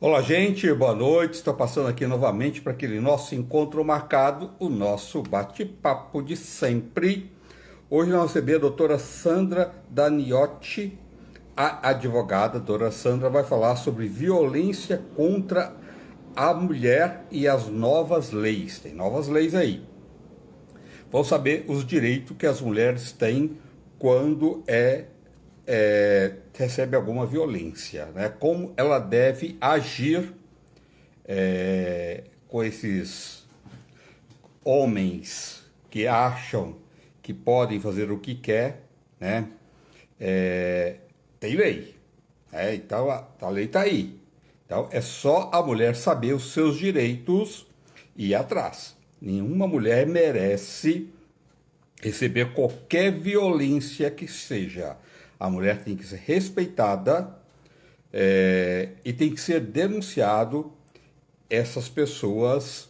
Olá, gente, boa noite. Estou passando aqui novamente para aquele nosso encontro marcado, o nosso bate-papo de sempre. Hoje nós recebemos a doutora Sandra Daniotti, a advogada. A doutora Sandra vai falar sobre violência contra a mulher e as novas leis. Tem novas leis aí. Vamos saber os direitos que as mulheres têm quando recebe alguma violência, né? Como ela deve agir com esses homens que acham que podem fazer o que quer, né? Tem lei, né? Então a lei está aí. Então é só a mulher saber os seus direitos e ir atrás. Nenhuma mulher merece receber qualquer violência que seja. A mulher tem que ser respeitada e tem que ser denunciado essas pessoas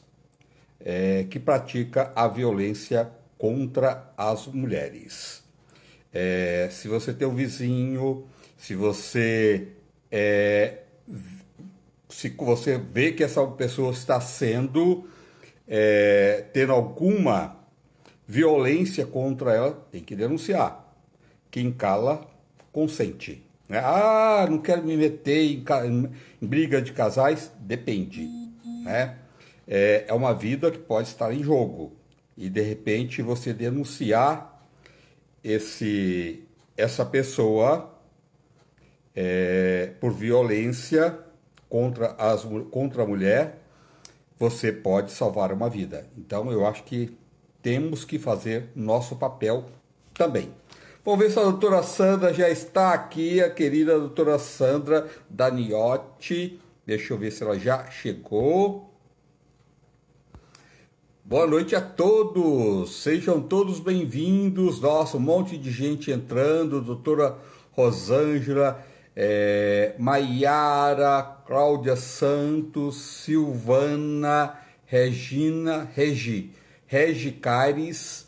que praticam a violência contra as mulheres. Se você tem um vizinho, se você vê que essa pessoa está tendo alguma violência contra ela, tem que denunciar. Quem cala, consente. Ah, não quero me meter em briga de casais. Depende. Né? É uma vida que pode estar em jogo. E de repente você denunciar essa pessoa por violência contra a mulher, você pode salvar uma vida. Então eu acho que temos que fazer nosso papel também. Vamos ver se a doutora Sandra já está aqui, a querida doutora Sandra Daniotti. Deixa eu ver se ela já chegou. Boa noite a todos, sejam todos bem-vindos. Nossa, um monte de gente entrando, doutora Rosângela, Maiara, Cláudia Santos, Silvana, Regi Caires,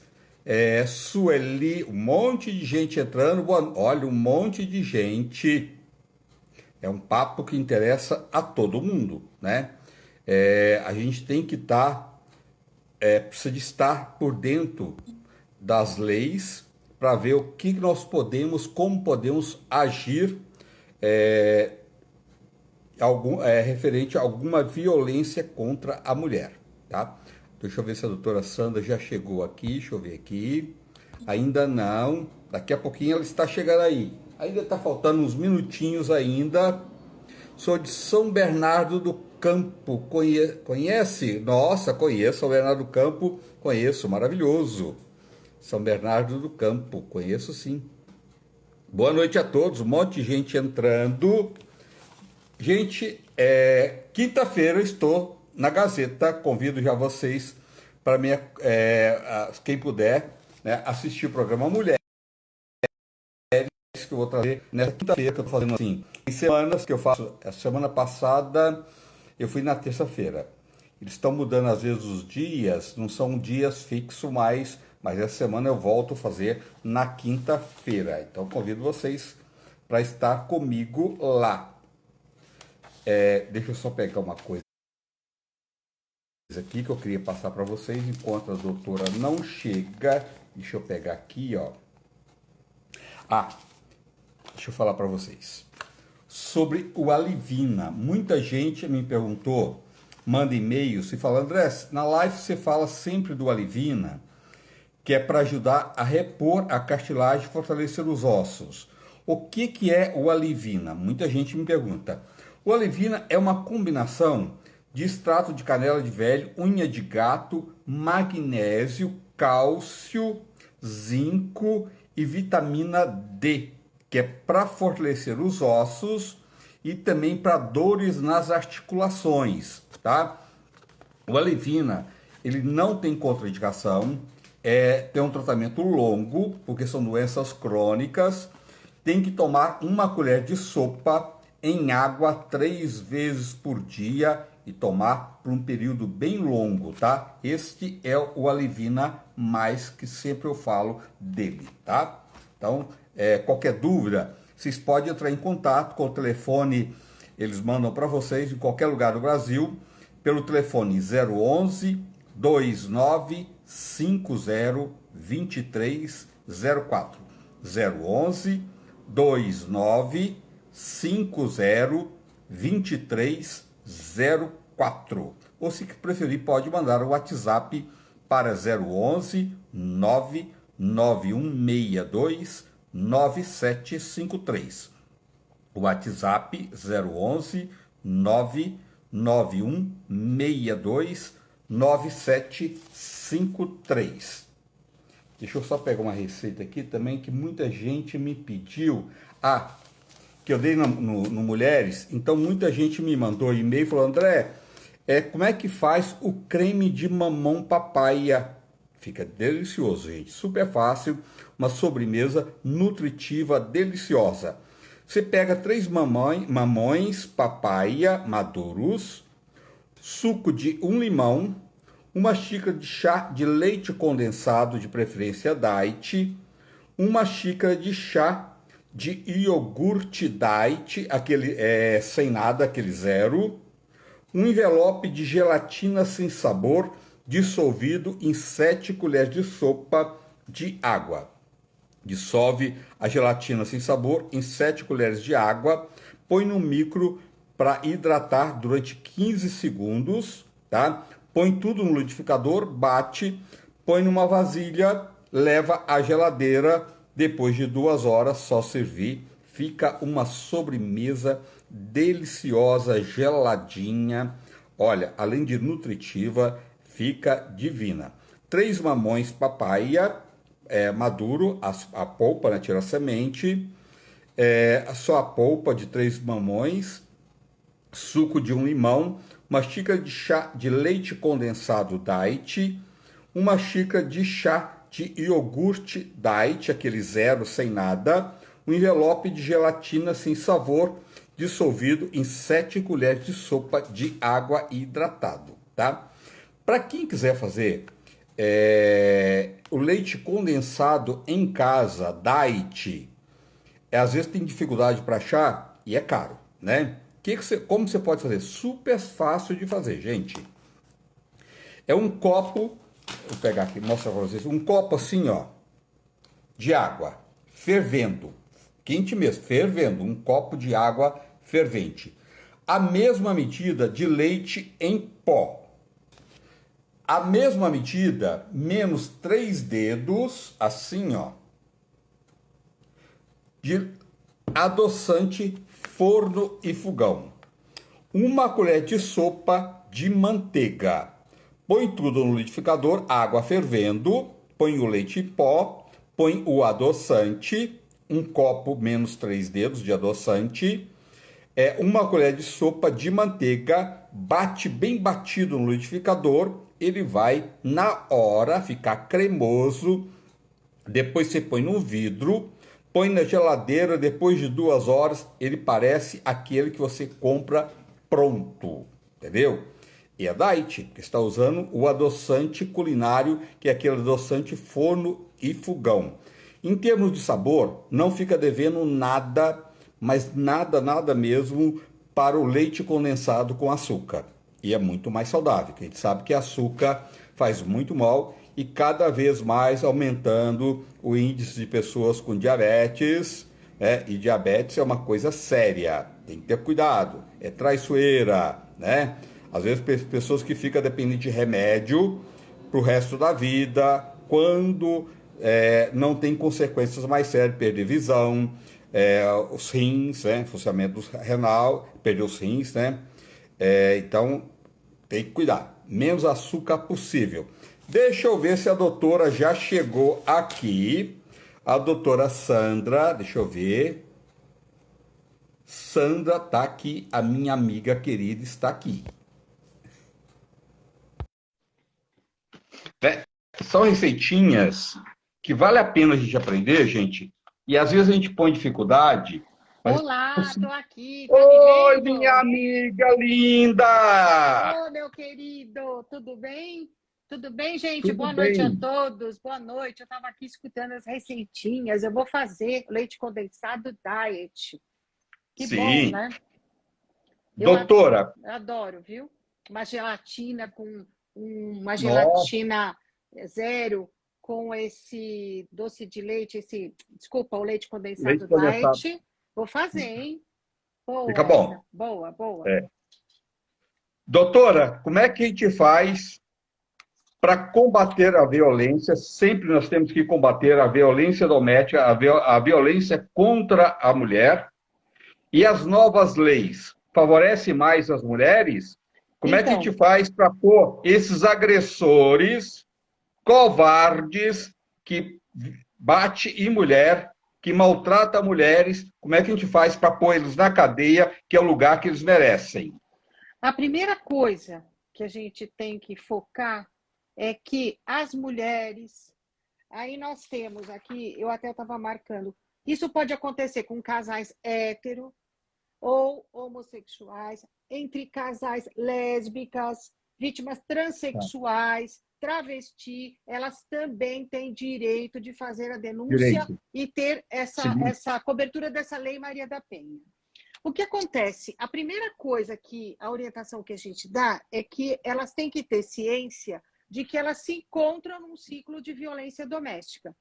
Sueli, um monte de gente entrando. Olha, um monte de gente. É um papo que interessa a todo mundo, né? A gente tem que precisa de estar por dentro das leis para ver o que nós podemos, como podemos agir referente a alguma violência contra a mulher, tá? Deixa eu ver se a doutora Sandra já chegou aqui. Deixa eu ver aqui. Ainda não. Daqui a pouquinho ela está chegando aí. Ainda está faltando uns minutinhos ainda. Sou de São Bernardo do Campo. Conhece? Nossa, conheço São Bernardo do Campo. Conheço, maravilhoso. São Bernardo do Campo, conheço sim. Boa noite a todos. Um monte de gente entrando. Gente, quinta-feira eu estou na Gazeta, convido já vocês para quem puder, né, assistir o programa Mulheres, que eu vou trazer nessa quinta-feira, que eu estou fazendo assim. Em semanas que eu faço, a semana passada eu fui na terça-feira. Eles estão mudando às vezes os dias, não são dias fixos mais, mas essa semana eu volto a fazer na quinta-feira. Então convido vocês para estar comigo lá. Deixa eu só pegar uma coisa aqui que eu queria passar para vocês enquanto a doutora não chega. Deixa eu pegar aqui, ó. Deixa eu falar para vocês sobre o Alivina. Muita gente me perguntou, manda e-mails e fala: André, na live você fala sempre do Alivina, que é para ajudar a repor a cartilagem e fortalecer os ossos. O que é o Alivina? Muita gente me pergunta. O Alivina é uma combinação de extrato de canela de velho, unha de gato, magnésio, cálcio, zinco e vitamina D, que é para fortalecer os ossos e também para dores nas articulações, tá? O Alivina, ele não tem contraindicação, tem um tratamento longo, porque são doenças crônicas. Tem que tomar uma colher de sopa em água 3 vezes por dia e tomar por um período bem longo, tá? Este é o Alivina mais, que sempre eu falo dele, tá? Então, qualquer dúvida, vocês podem entrar em contato com o telefone Eles mandam para vocês em qualquer lugar do Brasil pelo telefone 011 2950 2304. 011 2950 2304. Ou se preferir, pode mandar o WhatsApp para 011 99162 9753. O WhatsApp 011 99162 9753. Deixa eu só pegar uma receita aqui também que muita gente me pediu. Que eu dei no Mulheres. Então muita gente me mandou e-mail falando: André, como é que faz o creme de mamão papaya? Fica delicioso, gente. Super fácil. Uma sobremesa nutritiva, deliciosa. Você pega 3 mamões papaya maduros, suco de 1 limão, uma xícara de chá de leite condensado, de preferência diet, uma xícara de chá de iogurte diet, aquele sem nada, aquele zero, um envelope de gelatina sem sabor dissolvido em 7 colheres de sopa de água. Dissolve a gelatina sem sabor em 7 colheres de água, põe no micro para hidratar durante 15 segundos, tá? Põe tudo no liquidificador, bate, põe numa vasilha, leva à geladeira, depois de 2 horas só servir. Fica uma sobremesa deliciosa, geladinha. Olha, além de nutritiva, fica divina. 3 mamões papaya maduro, a polpa, né, tira a semente, só a polpa de 3 mamões, suco de 1 limão, uma xícara de chá de leite condensado diet, uma xícara de chá de iogurte diet, aquele zero sem nada, um envelope de gelatina sem sabor, dissolvido em 7 colheres de sopa de água hidratado, tá? Para quem quiser fazer o leite condensado em casa, diet, às vezes tem dificuldade para achar e é caro, né? Como você pode fazer? Super fácil de fazer, gente. É um copo, vou pegar aqui, mostrar para vocês, um copo assim, ó, de água fervendo, quente mesmo, fervendo, um copo de água fervente. A mesma medida de leite em pó. A mesma medida, menos 3 dedos, assim, ó, de adoçante forno e fogão. 1 colher de sopa de manteiga. Põe tudo no liquidificador, água fervendo, põe o leite em pó, põe o adoçante, 1 copo menos 3 dedos de adoçante, 1 colher de sopa de manteiga, bate bem batido no liquidificador, ele vai na hora ficar cremoso. Depois você põe no vidro, põe na geladeira, depois de 2 horas, ele parece aquele que você compra pronto, entendeu? E é diet, que está usando o adoçante culinário, que é aquele adoçante forno e fogão. Em termos de sabor, não fica devendo nada, mas nada, nada mesmo, para o leite condensado com açúcar. E é muito mais saudável, que a gente sabe que açúcar faz muito mal e cada vez mais aumentando o índice de pessoas com diabetes, né? E diabetes é uma coisa séria, tem que ter cuidado, é traiçoeira, né? Às vezes pessoas que ficam dependentes de remédio para o resto da vida, quando não tem consequências mais sérias, perder visão, os rins, né? Funcionamento renal, perder os rins, né? Então, tem que cuidar. Menos açúcar possível. Deixa eu ver se a doutora já chegou aqui. A doutora Sandra, deixa eu ver. Sandra tá aqui, a minha amiga querida está aqui. São receitinhas que vale a pena a gente aprender, gente. E às vezes a gente põe dificuldade. Mas... Olá, tô aqui, tá me Oi, vendo? minha amiga linda! Ô, meu querido, tudo bem? Tudo bem, gente? Tudo Boa noite a bem? todos. Boa noite. Eu estava aqui escutando as receitinhas. Eu vou fazer leite condensado diet. Que bom, Sim. né? Eu Doutora, adoro, viu? Uma gelatina com uma nossa, gelatina zero com esse doce de leite, desculpa, o leite leite condensado condensado. light. Vou fazer, hein? Fica Boa essa, bom. boa, boa. É. Doutora, como é que a gente faz para combater a violência? Sempre nós temos que combater a violência doméstica, a violência contra a mulher. E as novas leis favorecem mais as mulheres? Como é que a gente Então, faz para pôr esses agressores covardes que bate em mulher, que maltrata mulheres? Como é que a gente faz para pôr eles na cadeia, que é o lugar que eles merecem? a primeira coisa que a gente tem que focar é que as mulheres, aí nós temos aqui, eu até estava marcando, isso pode acontecer com casais hétero ou homossexuais, entre casais lésbicas, vítimas transexuais, travesti, elas também têm direito de fazer a denúncia Direito. e ter essa cobertura dessa Lei Maria da Penha. O que acontece? A primeira coisa que a orientação que a gente dá é que elas têm que ter ciência de que elas se encontram num ciclo de violência doméstica.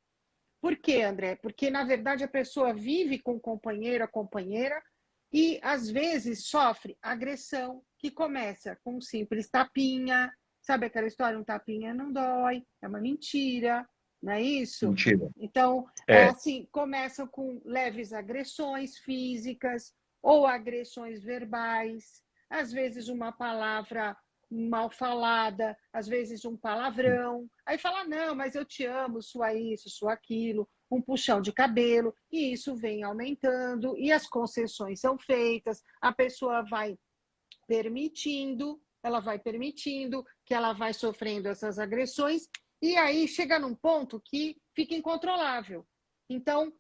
Por quê, André? Porque, na verdade, a pessoa vive com o companheiro, a companheira, e, às vezes, sofre agressão, que começa com um simples tapinha. Sabe aquela história? Um tapinha não dói, é uma mentira, não é isso? Mentira. Então, É, assim, começam com leves agressões físicas ou agressões verbais, às vezes uma palavra mal falada, às vezes um palavrão. Aí fala, não, mas eu te amo, sua isso, sua aquilo, um puxão de cabelo, e isso vem aumentando, e as concessões são feitas, a pessoa vai permitindo que ela vai sofrendo essas agressões, e aí chega num ponto que fica incontrolável. Então,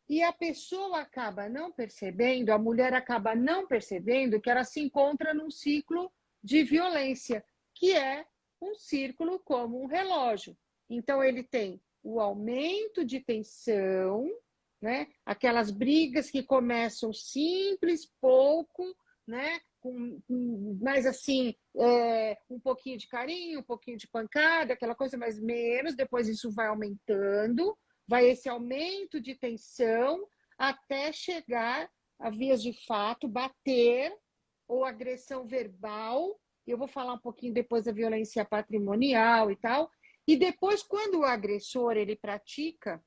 e a pessoa acaba não percebendo, a mulher acaba não percebendo que ela se encontra num ciclo de violência, que é um círculo como um relógio. Então, ele tem o aumento de tensão, né? Aquelas brigas que começam simples, pouco, né? Mais assim, um pouquinho de carinho, um pouquinho de pancada, aquela coisa mais menos, depois isso vai aumentando, vai esse aumento de tensão até chegar a vias de fato, bater ou agressão verbal. Eu vou falar um pouquinho depois da violência patrimonial e tal. E depois, quando o agressor ele pratica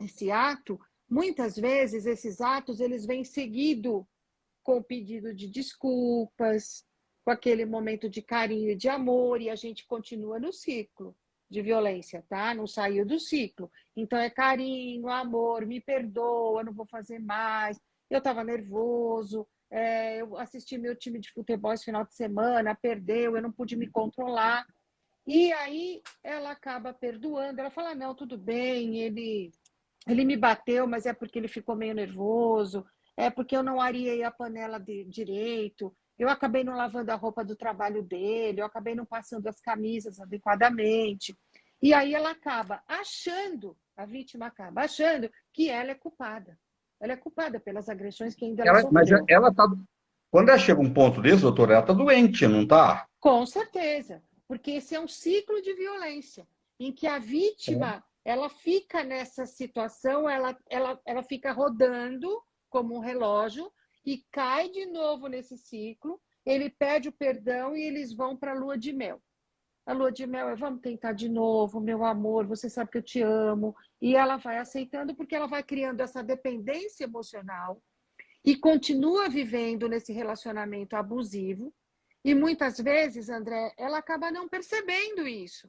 esse ato, muitas vezes esses atos eles vêm seguido com o pedido de desculpas, com aquele momento de carinho e de amor, e a gente continua no ciclo de violência, tá? Não saiu do ciclo. Então é carinho, amor, me perdoa, não vou fazer mais. Eu estava nervoso, eu assisti meu time de futebol esse final de semana, perdeu, eu não pude me controlar. E aí ela acaba perdoando, ela fala, não, tudo bem, ele me bateu, mas é porque ele ficou meio nervoso, é porque eu não areei a panela direito, eu acabei não lavando a roupa do trabalho dele, eu acabei não passando as camisas adequadamente. E aí ela acaba achando, a vítima acaba achando que ela é culpada. Ela é culpada pelas agressões que ainda ela mas sofreu. ela tá. Quando ela chega a um ponto desse, doutora, ela está doente, não está? Com certeza, porque esse é um ciclo de violência, em que a vítima ela fica nessa situação, ela fica rodando como um relógio e cai de novo nesse ciclo, ele pede o perdão e eles vão para a lua de mel. A lua de mel é vamos tentar de novo, meu amor, você sabe que eu te amo. E ela vai aceitando porque ela vai criando essa dependência emocional e continua vivendo nesse relacionamento abusivo. E muitas vezes, André, ela acaba não percebendo isso.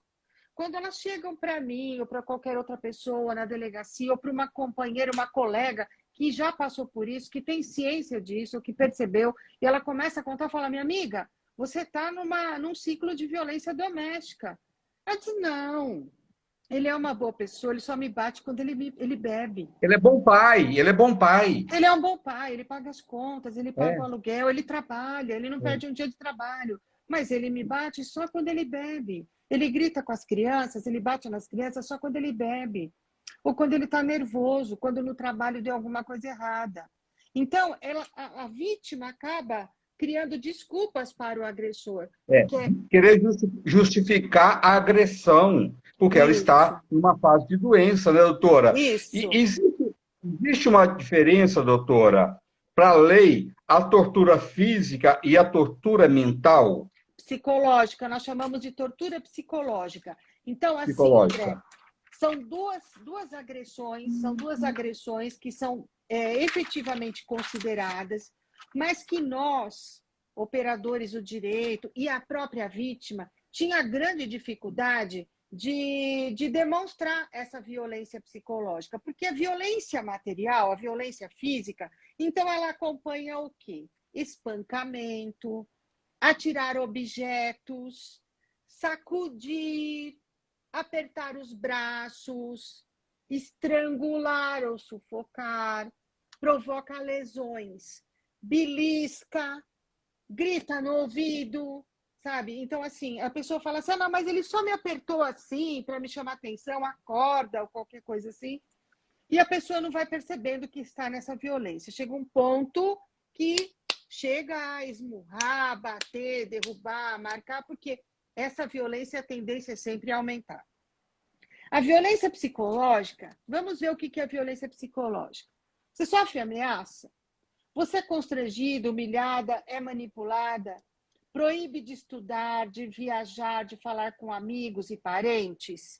Quando elas chegam para mim ou para qualquer outra pessoa na delegacia ou para uma companheira, uma colega que já passou por isso, que tem ciência disso, que percebeu, e ela começa a contar, fala, minha amiga, você está num ciclo de violência doméstica. Eu disse, não, ele é uma boa pessoa, ele só me bate quando ele bebe. Ele é bom pai, ele é bom pai. Ele é um bom pai, ele paga as contas, ele paga o É, aluguel, ele trabalha, ele não é. perde um dia de trabalho. Mas ele me bate só quando ele bebe. Ele grita com as crianças, ele bate nas crianças só quando ele bebe. Ou quando ele está nervoso, quando no trabalho deu alguma coisa errada. Então, a vítima acaba criando desculpas para o agressor. É, querer justificar a agressão, porque ela Isso, está em uma fase de doença, né, doutora? E isso. existe uma diferença, doutora, para a lei, a tortura física e a tortura mental Psicológica, nós chamamos de tortura psicológica. Então, assim, André, psicológica? são duas agressões que são efetivamente consideradas, mas que nós, operadores do direito e a própria vítima, tinha grande dificuldade de demonstrar essa violência psicológica, porque a violência material, a violência física, então ela acompanha o quê? Espancamento, atirar objetos, sacudir, apertar os braços, estrangular ou sufocar, provoca lesões, belisca, grita no ouvido, sabe? Então, assim, a pessoa fala assim: ah, não, mas ele só me apertou assim para me chamar atenção, acorda ou qualquer coisa assim. E a pessoa não vai percebendo que está nessa violência. Chega um ponto que chega a esmurrar, bater, derrubar, marcar, porque essa violência, a tendência é sempre aumentar. A violência psicológica, vamos ver o que é a violência psicológica. Você sofre ameaça? Você é constrangida, humilhada, é manipulada? Proíbe de estudar, de viajar, de falar com amigos e parentes?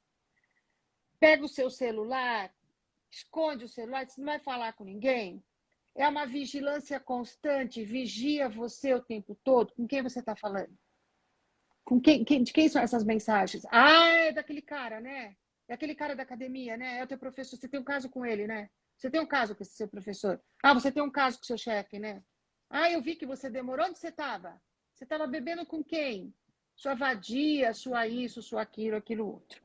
Pega o seu celular, esconde o celular, você não vai falar com ninguém? É uma vigilância constante, vigia você o tempo todo. Com quem você está falando? De quem são essas mensagens? Ah, é daquele cara, né? É aquele cara da academia, né? É o teu professor. Você tem um caso com ele, né? Você tem um caso com esse seu professor. Ah, você tem um caso com seu chefe, né? Ah, eu vi que você demorou. Onde você estava? Você estava bebendo com quem? Sua vadia, sua isso, sua aquilo, aquilo outro.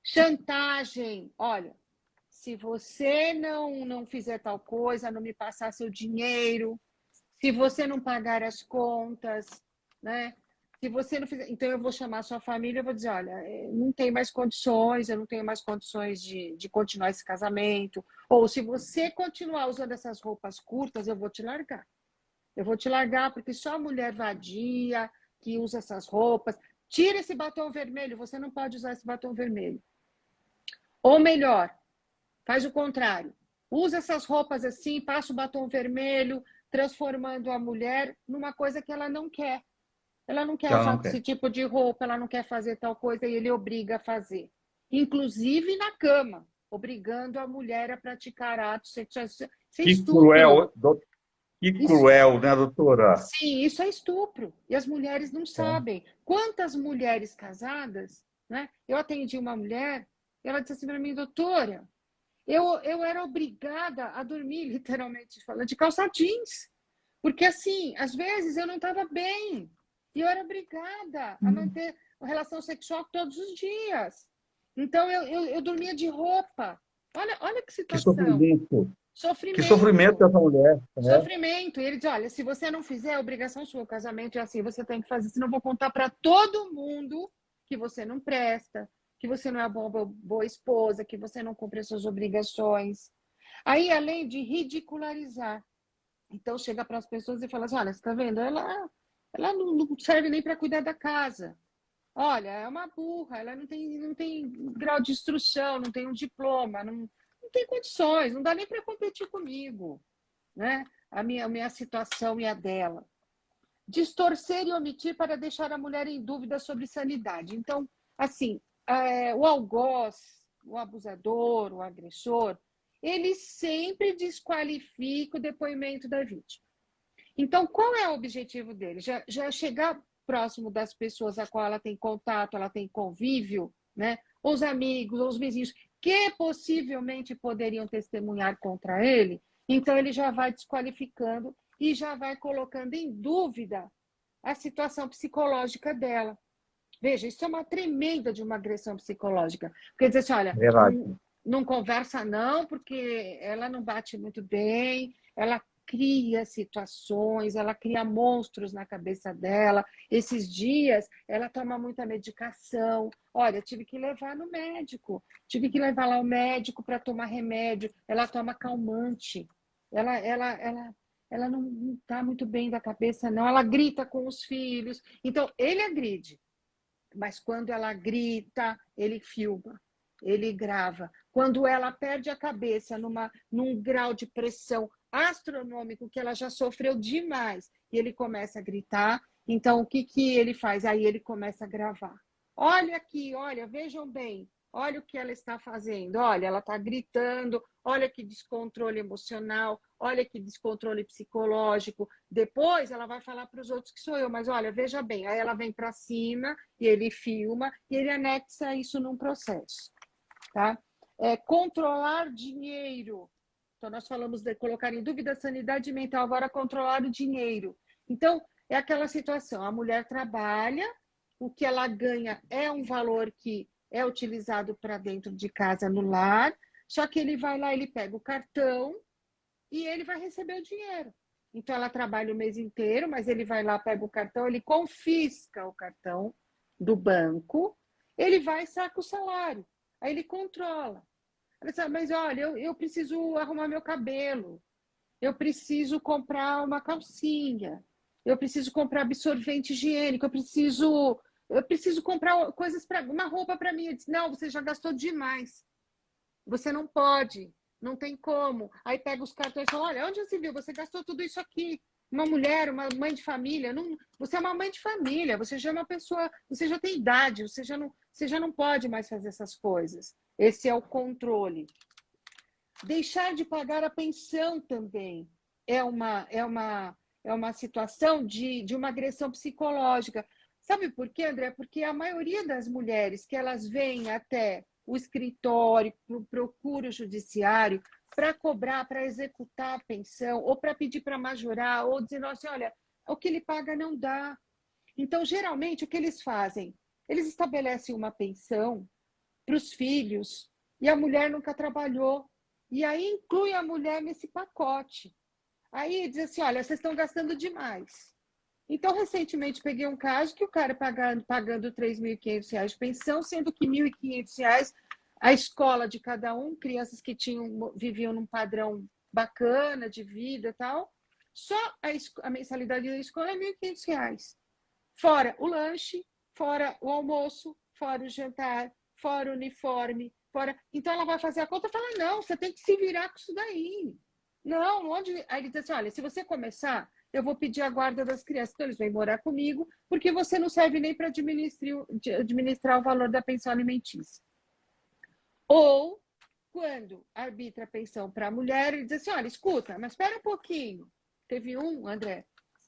Chantagem. Olha, se você não fizer tal coisa, não me passar seu dinheiro, se você não pagar as contas, né? Se você não fizer, então eu vou chamar sua família, eu vou dizer, olha, não tem mais condições, eu não tenho mais condições de continuar esse casamento. Ou se você continuar usando essas roupas curtas, eu vou te largar. Eu vou te largar porque só mulher vadia que usa essas roupas. Tira esse batom vermelho, você não pode usar esse batom vermelho. Ou melhor, faz o contrário. Usa essas roupas assim, passa o batom vermelho, transformando a mulher numa coisa que ela não quer. Ela não quer Que ela usar não esse quer. tipo de roupa, ela não quer fazer tal coisa e ele obriga a fazer. Inclusive na cama, obrigando a mulher a praticar atos sexuais. Isso é Que estupro. cruel, que Isso, cruel, né, doutora? sim, isso é estupro. E as mulheres não É. sabem. Quantas mulheres casadas, né? Eu atendi uma mulher, ela disse assim para mim, doutora, eu era obrigada a dormir, literalmente falando, de calça jeans. Porque, assim, às vezes eu não estava bem. E eu era obrigada a manter uma relação sexual todos os dias. Então, eu dormia de roupa. Olha que Que situação. sofrimento. Que sofrimento Sofrimento. dessa mulher, né? Sofrimento. E ele diz, olha, se você não fizer, é obrigação sua, o casamento é assim, você tem que fazer, senão eu vou contar para todo mundo que você não presta, que você não é uma boa esposa, que você não cumpre as suas obrigações. Aí, além de ridicularizar, então chega para as pessoas e fala assim, olha, você está vendo? Ela não serve nem para cuidar da casa. Olha, é uma burra, ela não tem grau de instrução, não tem um diploma, não tem condições, não dá nem para competir comigo, né? A minha situação e a dela. Distorcer e omitir para deixar a mulher em dúvida sobre sanidade. Então, assim, o algoz, o abusador, o agressor, ele sempre desqualifica o depoimento da vítima. Então, qual é o objetivo dele? Já chegar próximo das pessoas a qual ela tem contato, ela tem convívio, né? Os amigos, os vizinhos, que possivelmente poderiam testemunhar contra ele. Então, ele já vai desqualificando e já vai colocando em dúvida a situação psicológica dela. Veja, isso é uma tremenda de uma agressão psicológica. Porque dizer assim, olha, Verdade. não conversa não, porque ela não bate muito bem, ela cria situações, ela cria monstros na cabeça dela. Esses dias, ela toma muita medicação. Olha, tive que levar no médico, tive que levar lá o médico para tomar remédio. Ela toma calmante. Ela ela não está muito bem da cabeça, não. Ela grita com os filhos. Então, ele agride. Mas quando ela grita, ele filma, ele grava. Quando ela perde a cabeça num grau de pressão astronômico que ela já sofreu demais, e ele começa a gritar, então o que ele faz? Aí ele começa a gravar. Olha aqui, olha, vejam bem, olha o que ela está fazendo, olha, ela está gritando, olha que descontrole emocional, olha que descontrole psicológico. Depois ela vai falar para os outros que sou eu, mas olha, veja bem, aí ela vem para cima e ele filma e ele anexa isso num processo, tá? Controlar dinheiro. Então, nós falamos de colocar em dúvida a sanidade mental, agora controlar o dinheiro. Então, é aquela situação, a mulher trabalha, o que ela ganha é um valor que é utilizado para dentro de casa, no lar, só que ele vai lá, ele pega o cartão e ele vai receber o dinheiro. Então, ela trabalha o mês inteiro, mas ele vai lá, pega o cartão, ele confisca o cartão do banco, ele vai e saca o salário. Aí ele controla. Mas olha, eu preciso arrumar meu cabelo, eu preciso comprar uma calcinha, eu preciso comprar absorvente higiênico, eu preciso comprar coisas para uma roupa para mim. Eu disse, não, você já gastou demais. Você não pode, não tem como. Aí pega os cartões e fala, olha, onde você viu? Você gastou tudo isso aqui. Uma mulher, uma mãe de família, não, você é uma mãe de família, você já é uma pessoa, você já tem idade, você já não pode mais fazer essas coisas. Esse é o controle. Deixar de pagar a pensão também é uma situação de uma agressão psicológica. Sabe por quê, André? Porque a maioria das mulheres que elas vêm até o escritório, procura o judiciário para cobrar, para executar a pensão, ou para pedir para majorar, ou dizer, assim, olha, o que ele paga não dá. Então, geralmente, o que eles fazem? Eles estabelecem uma pensão para os filhos e a mulher nunca trabalhou. E aí inclui a mulher nesse pacote. Aí diz assim, olha, vocês estão gastando demais. Então, recentemente, peguei um caso que o cara pagando R$ 3.500 de pensão, sendo que R$ 1.500 a escola de cada um, crianças que viviam num padrão bacana de vida e tal, só a mensalidade da escola é R$ 1.500. Fora o lanche, fora o almoço, fora o jantar, fora o uniforme, fora... Então, ela vai fazer a conta e fala, não, você tem que se virar com isso daí. Não, onde... Aí ele diz assim, olha, se você começar, eu vou pedir a guarda das crianças, então eles vêm morar comigo, porque você não serve nem para administrar o valor da pensão alimentícia. Ou, quando arbitra a pensão para a mulher, ele diz assim, olha, escuta, mas espera um pouquinho. Teve André,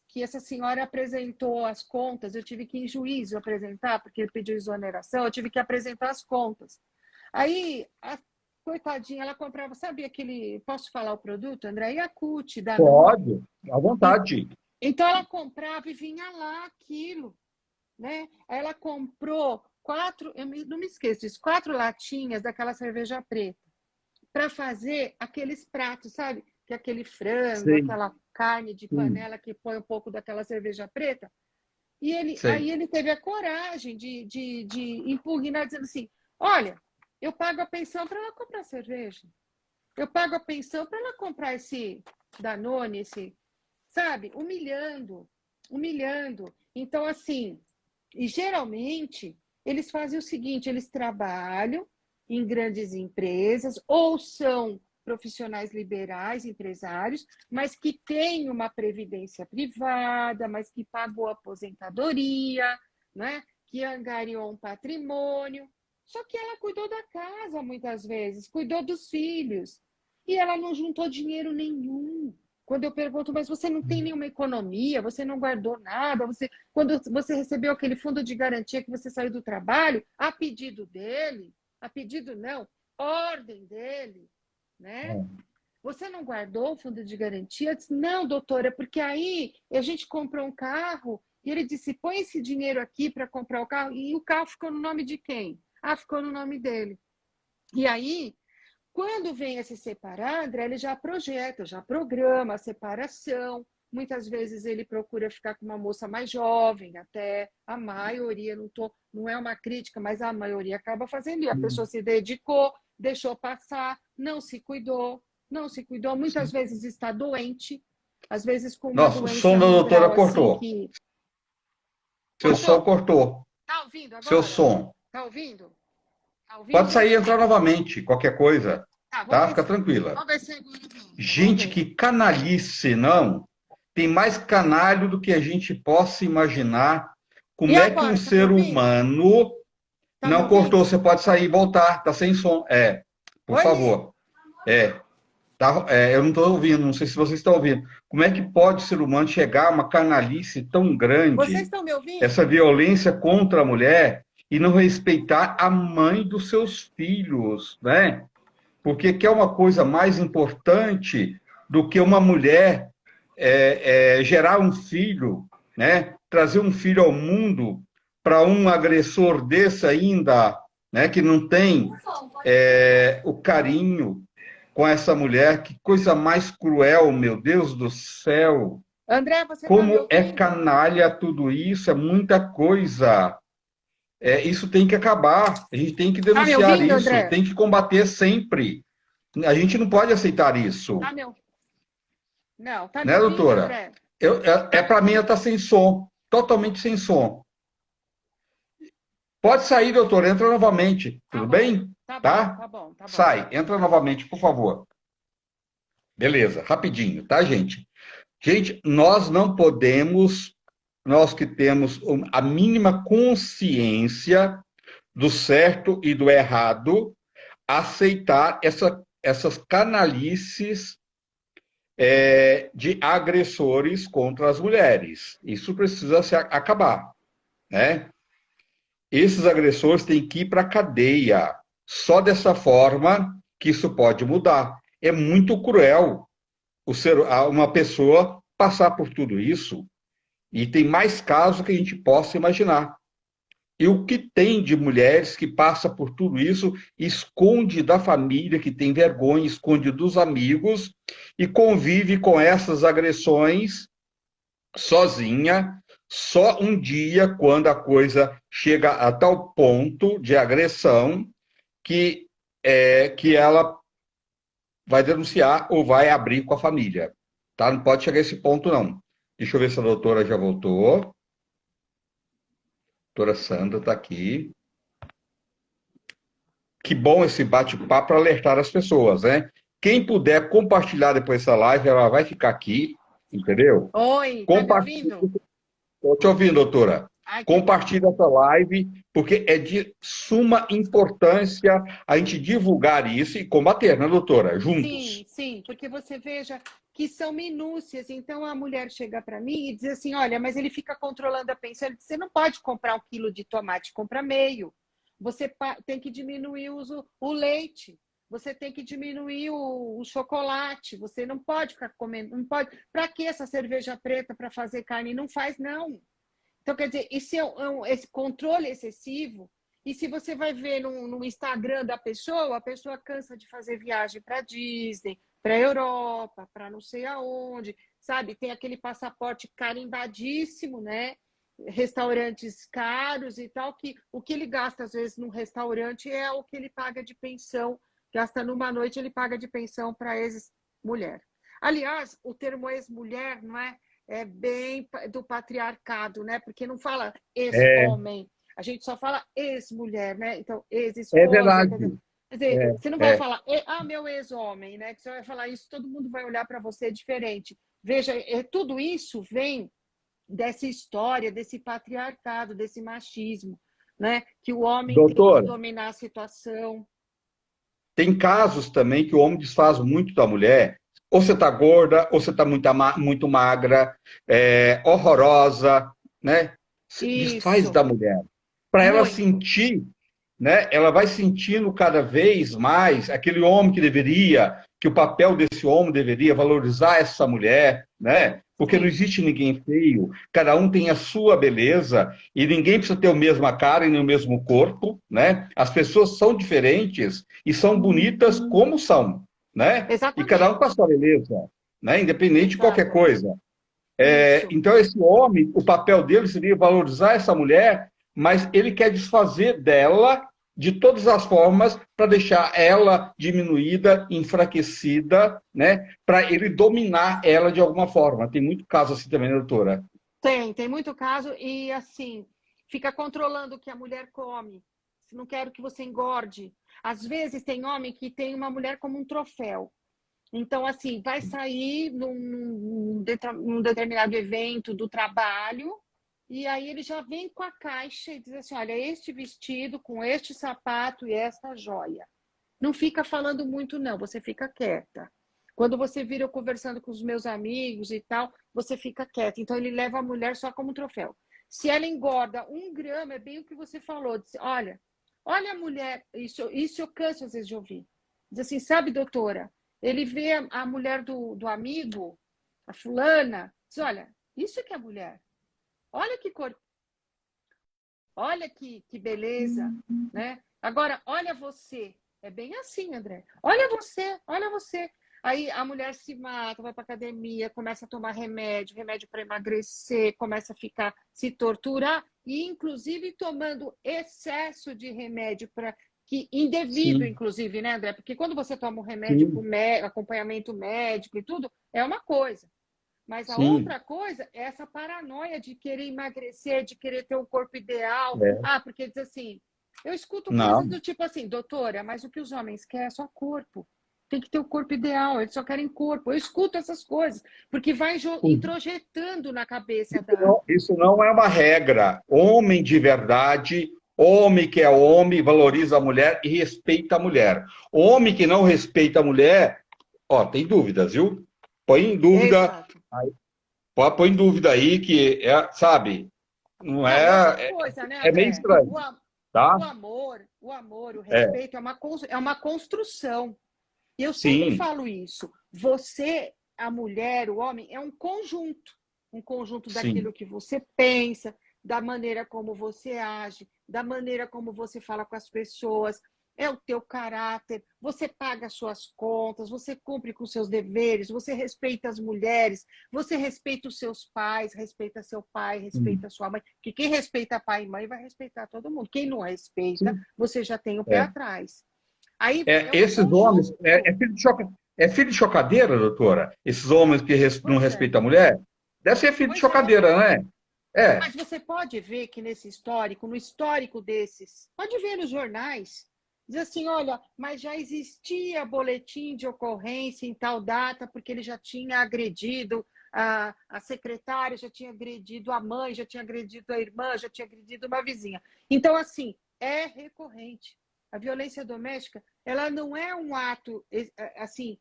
que essa senhora apresentou as contas, eu tive que ir em juízo apresentar, porque ele pediu exoneração, eu tive que apresentar as contas. Aí, a coitadinha, ela comprava, sabe aquele, posso falar o produto, André? Yakult, Danone. Pode, à vontade. Então, ela comprava e vinha lá aquilo, né? Aí ela comprou não me esqueço disso, 4 latinhas daquela cerveja preta, para fazer aqueles pratos, sabe? Que é aquele frango, Sei, aquela carne de sim, panela que põe um pouco daquela cerveja preta. E aí sei. ele teve a coragem de impugnar, dizendo assim, olha, eu pago a pensão para ela comprar cerveja. Eu pago a pensão para ela comprar esse Danone, sabe? Humilhando, humilhando. Então, assim, e geralmente eles fazem o seguinte, eles trabalham em grandes empresas ou são profissionais liberais, empresários, mas que têm uma previdência privada, mas que pagou aposentadoria, né? Que angariou um patrimônio. Só que ela cuidou da casa muitas vezes, cuidou dos filhos, e ela não juntou dinheiro nenhum. Quando eu pergunto, mas você não tem nenhuma economia, você não guardou nada, quando você recebeu aquele fundo de garantia que você saiu do trabalho, a pedido dele, a pedido não, ordem dele, né? Você não guardou o fundo de garantia? Eu disse, não, doutora, porque aí a gente comprou um carro e ele disse, põe esse dinheiro aqui para comprar o carro, e o carro ficou no nome de quem? Ah, ficou no nome dele. E aí, quando vem a se separar, André, ele já projeta, já programa a separação. Muitas vezes ele procura ficar com uma moça mais jovem, até a maioria, não é uma crítica, mas a maioria acaba fazendo. E a pessoa se dedicou, deixou passar, não se cuidou, muitas vezes está doente. às vezes com uma Nossa, o som doença da num doutora grau assim cortou. que... Seu som Cortou? cortou. Tá ouvindo Seu agora? som. Tá ouvindo? Tá Pode ouvindo? sair e entrar novamente, qualquer coisa. Tá, Tá? Fica tranquila. vamos ver se agora volta. Vamos Gente, ver. que canalice, não? Tem mais canalho do que a gente possa imaginar. E Como é que um agora, tá me ser ouvindo? humano Tá me não cortou? ouvindo? Você pode sair e voltar. Tá sem som. Por Oi, Li. favor. Eu não estou ouvindo, não sei se vocês estão ouvindo. Como é que pode o ser humano chegar a uma canalice tão Vocês grande, estão me essa ouvindo? violência contra a mulher, e não respeitar a mãe dos seus filhos, né? Porque que é uma coisa mais importante do que uma mulher gerar um filho, né? Trazer um filho ao mundo para um agressor desse ainda, né? Que não tem o carinho com essa mulher. Que coisa mais cruel, meu Deus do céu! André, você tá me Como é ouvindo? canalha tudo isso, é muita coisa. Isso tem que acabar, a gente tem que Tá me denunciar ouvindo, isso, André? tem que combater sempre. A gente não pode aceitar Tá isso, me... Não, tá me né, ouvindo, doutora? André? Para mim, ela está sem som, totalmente sem som. Pode sair, doutora, entra novamente, Tá tudo bom. bem? Tá bom, Tá? tá bom, tá bom. Sai, entra novamente, por favor. Beleza, rapidinho, tá, gente? Gente, nós não podemos, nós que temos a mínima consciência do certo e do errado, aceitar essas canalices de agressores contra as mulheres. Isso precisa se acabar, né? Esses agressores têm que ir para a cadeia. Só dessa forma que isso pode mudar. É muito cruel uma pessoa passar por tudo isso. E tem mais casos que a gente possa imaginar. E o que tem de mulheres que passa por tudo isso, esconde da família, que tem vergonha, esconde dos amigos e convive com essas agressões sozinha, só um dia, quando a coisa chega a tal ponto de agressão que ela vai denunciar ou vai abrir com a família. Tá? Não pode chegar a esse ponto, não. Deixa eu ver se a doutora já voltou. Doutora Sandra está aqui. Que bom esse bate-papo para alertar as pessoas, né? Quem puder compartilhar depois essa live, ela vai ficar aqui, entendeu? Oi, tá me ouvindo? Estou te ouvindo, doutora. Ai, que bom. Compartilhe essa live, porque é de suma importância a gente divulgar isso e combater, né, doutora? Juntos. Sim, sim, porque você veja que são minúcias. Então a mulher chega para mim e diz assim: olha, mas ele fica controlando a pensão. Ele diz, você não pode comprar 1 quilo de tomate, compra meio. Você tem que diminuir o leite. Você tem que diminuir o chocolate. Você não pode ficar comendo, não pode. Para que essa cerveja preta para fazer carne? Não faz, não. Então, quer dizer, isso esse controle excessivo. E se você vai ver no Instagram da pessoa, a pessoa cansa de fazer viagem para Disney, para Europa, para não sei aonde, sabe? Tem aquele passaporte carimbadíssimo, né? Restaurantes caros e tal, que o que ele gasta, às vezes, num restaurante é o que ele paga de pensão. Gasta numa noite, ele paga de pensão para ex-mulher. Aliás, o termo ex-mulher, não é? É bem do patriarcado, né? Porque não fala ex-homem, a gente só fala ex-mulher, né? Então, É ex-esposa. verdade. Quer dizer, você não vai É. falar, meu ex-homem, né? Que você vai falar isso, todo mundo vai olhar para você diferente. Veja, tudo isso vem dessa história, desse patriarcado, desse machismo, né? Que o homem tem que Doutora, dominar a situação. tem casos também que o homem desfaz muito da mulher. Ou você está gorda, ou você está muito magra, horrorosa, né? Desfaz Isso, da mulher. Para ela muito. sentir, né? Ela vai sentindo cada vez mais aquele homem que o papel desse homem deveria valorizar essa mulher, né? Porque não Sim. existe ninguém feio, cada um tem a sua beleza e ninguém precisa ter a mesma cara e nem o mesmo corpo, né? As pessoas são diferentes e são bonitas como são, né? E cada um com a Exatamente. sua beleza, né? Independente de qualquer Exato. coisa. Isso. Então, esse homem, o papel dele seria valorizar essa mulher, mas ele quer desfazer dela de todas as formas para deixar ela diminuída, enfraquecida, né? Para ele dominar ela de alguma forma. Tem muito caso assim também, né, doutora? Tem muito caso e assim, fica controlando o que a mulher come. Não quero que você engorde. Às vezes tem homem que tem uma mulher como um troféu. Então, assim, vai sair num determinado evento do trabalho, e aí ele já vem com a caixa e diz assim: olha, este vestido com este sapato e esta joia. Não fica falando muito, não, você fica quieta. Quando você vira eu conversando com os meus amigos e tal, você fica quieta. Então, ele leva a mulher só como troféu. Se ela engorda 1 grama, é bem o que você falou. Diz, olha a mulher, isso eu canso às vezes de ouvir. Diz assim, sabe, doutora, ele vê a mulher do amigo, a fulana, diz, olha, isso que é mulher. Olha que cor, olha que beleza, né? Agora, olha você. É bem assim, André. Olha você, olha você. Aí a mulher se mata, vai para academia, começa a tomar remédio, remédio para emagrecer, começa a ficar, se torturar, e inclusive tomando excesso de remédio para que indevido, Sim, inclusive, né, André? Porque quando você toma um remédio com sim, acompanhamento médico e tudo, é uma coisa. Mas a sim. outra coisa é essa paranoia de querer emagrecer, de querer ter um corpo ideal. É. Ah, porque diz assim, eu escuto coisas Não. do tipo assim, doutora, mas o que os homens querem é só corpo. Tem que ter o corpo ideal, eles só querem corpo. Eu escuto essas coisas, porque vai introjetando na cabeça da. Isso não é uma regra. Homem de verdade, homem que é homem, valoriza a mulher e respeita a mulher. Homem que não respeita a mulher, ó, tem dúvidas, viu? Põe em dúvida, Exato. põe em dúvida aí que é, sabe, não Não, e outra é, coisa, né, é meio André? estranho, tá? O É, respeito é uma construção. E eu sempre sim, falo isso. Você, a mulher, o homem, é um conjunto sim, daquilo que você pensa, da maneira como você age, da maneira como você fala com as pessoas, é o teu caráter, você paga as suas contas, você cumpre com os seus deveres, você respeita as mulheres, você respeita os seus pais, respeita seu pai, sim, respeita sua mãe, porque quem respeita pai e mãe vai respeitar todo mundo. Quem não respeita, sim. você já tem o pé É. atrás. Aí é um Esses homens, conjunto. é filho de chocadeira, doutora? Esses homens que não Pois é, respeitam a mulher? Deve ser filho de pois é. chocadeira, né? É, Mas você pode ver que nesse histórico, no histórico desses, pode ver nos jornais, diz assim, olha, mas já existia boletim de ocorrência em tal data, porque ele já tinha agredido a secretária, já tinha agredido a mãe, já tinha agredido a irmã, já tinha agredido uma vizinha. Então, assim, é recorrente. A violência doméstica, ela não é um ato, assim,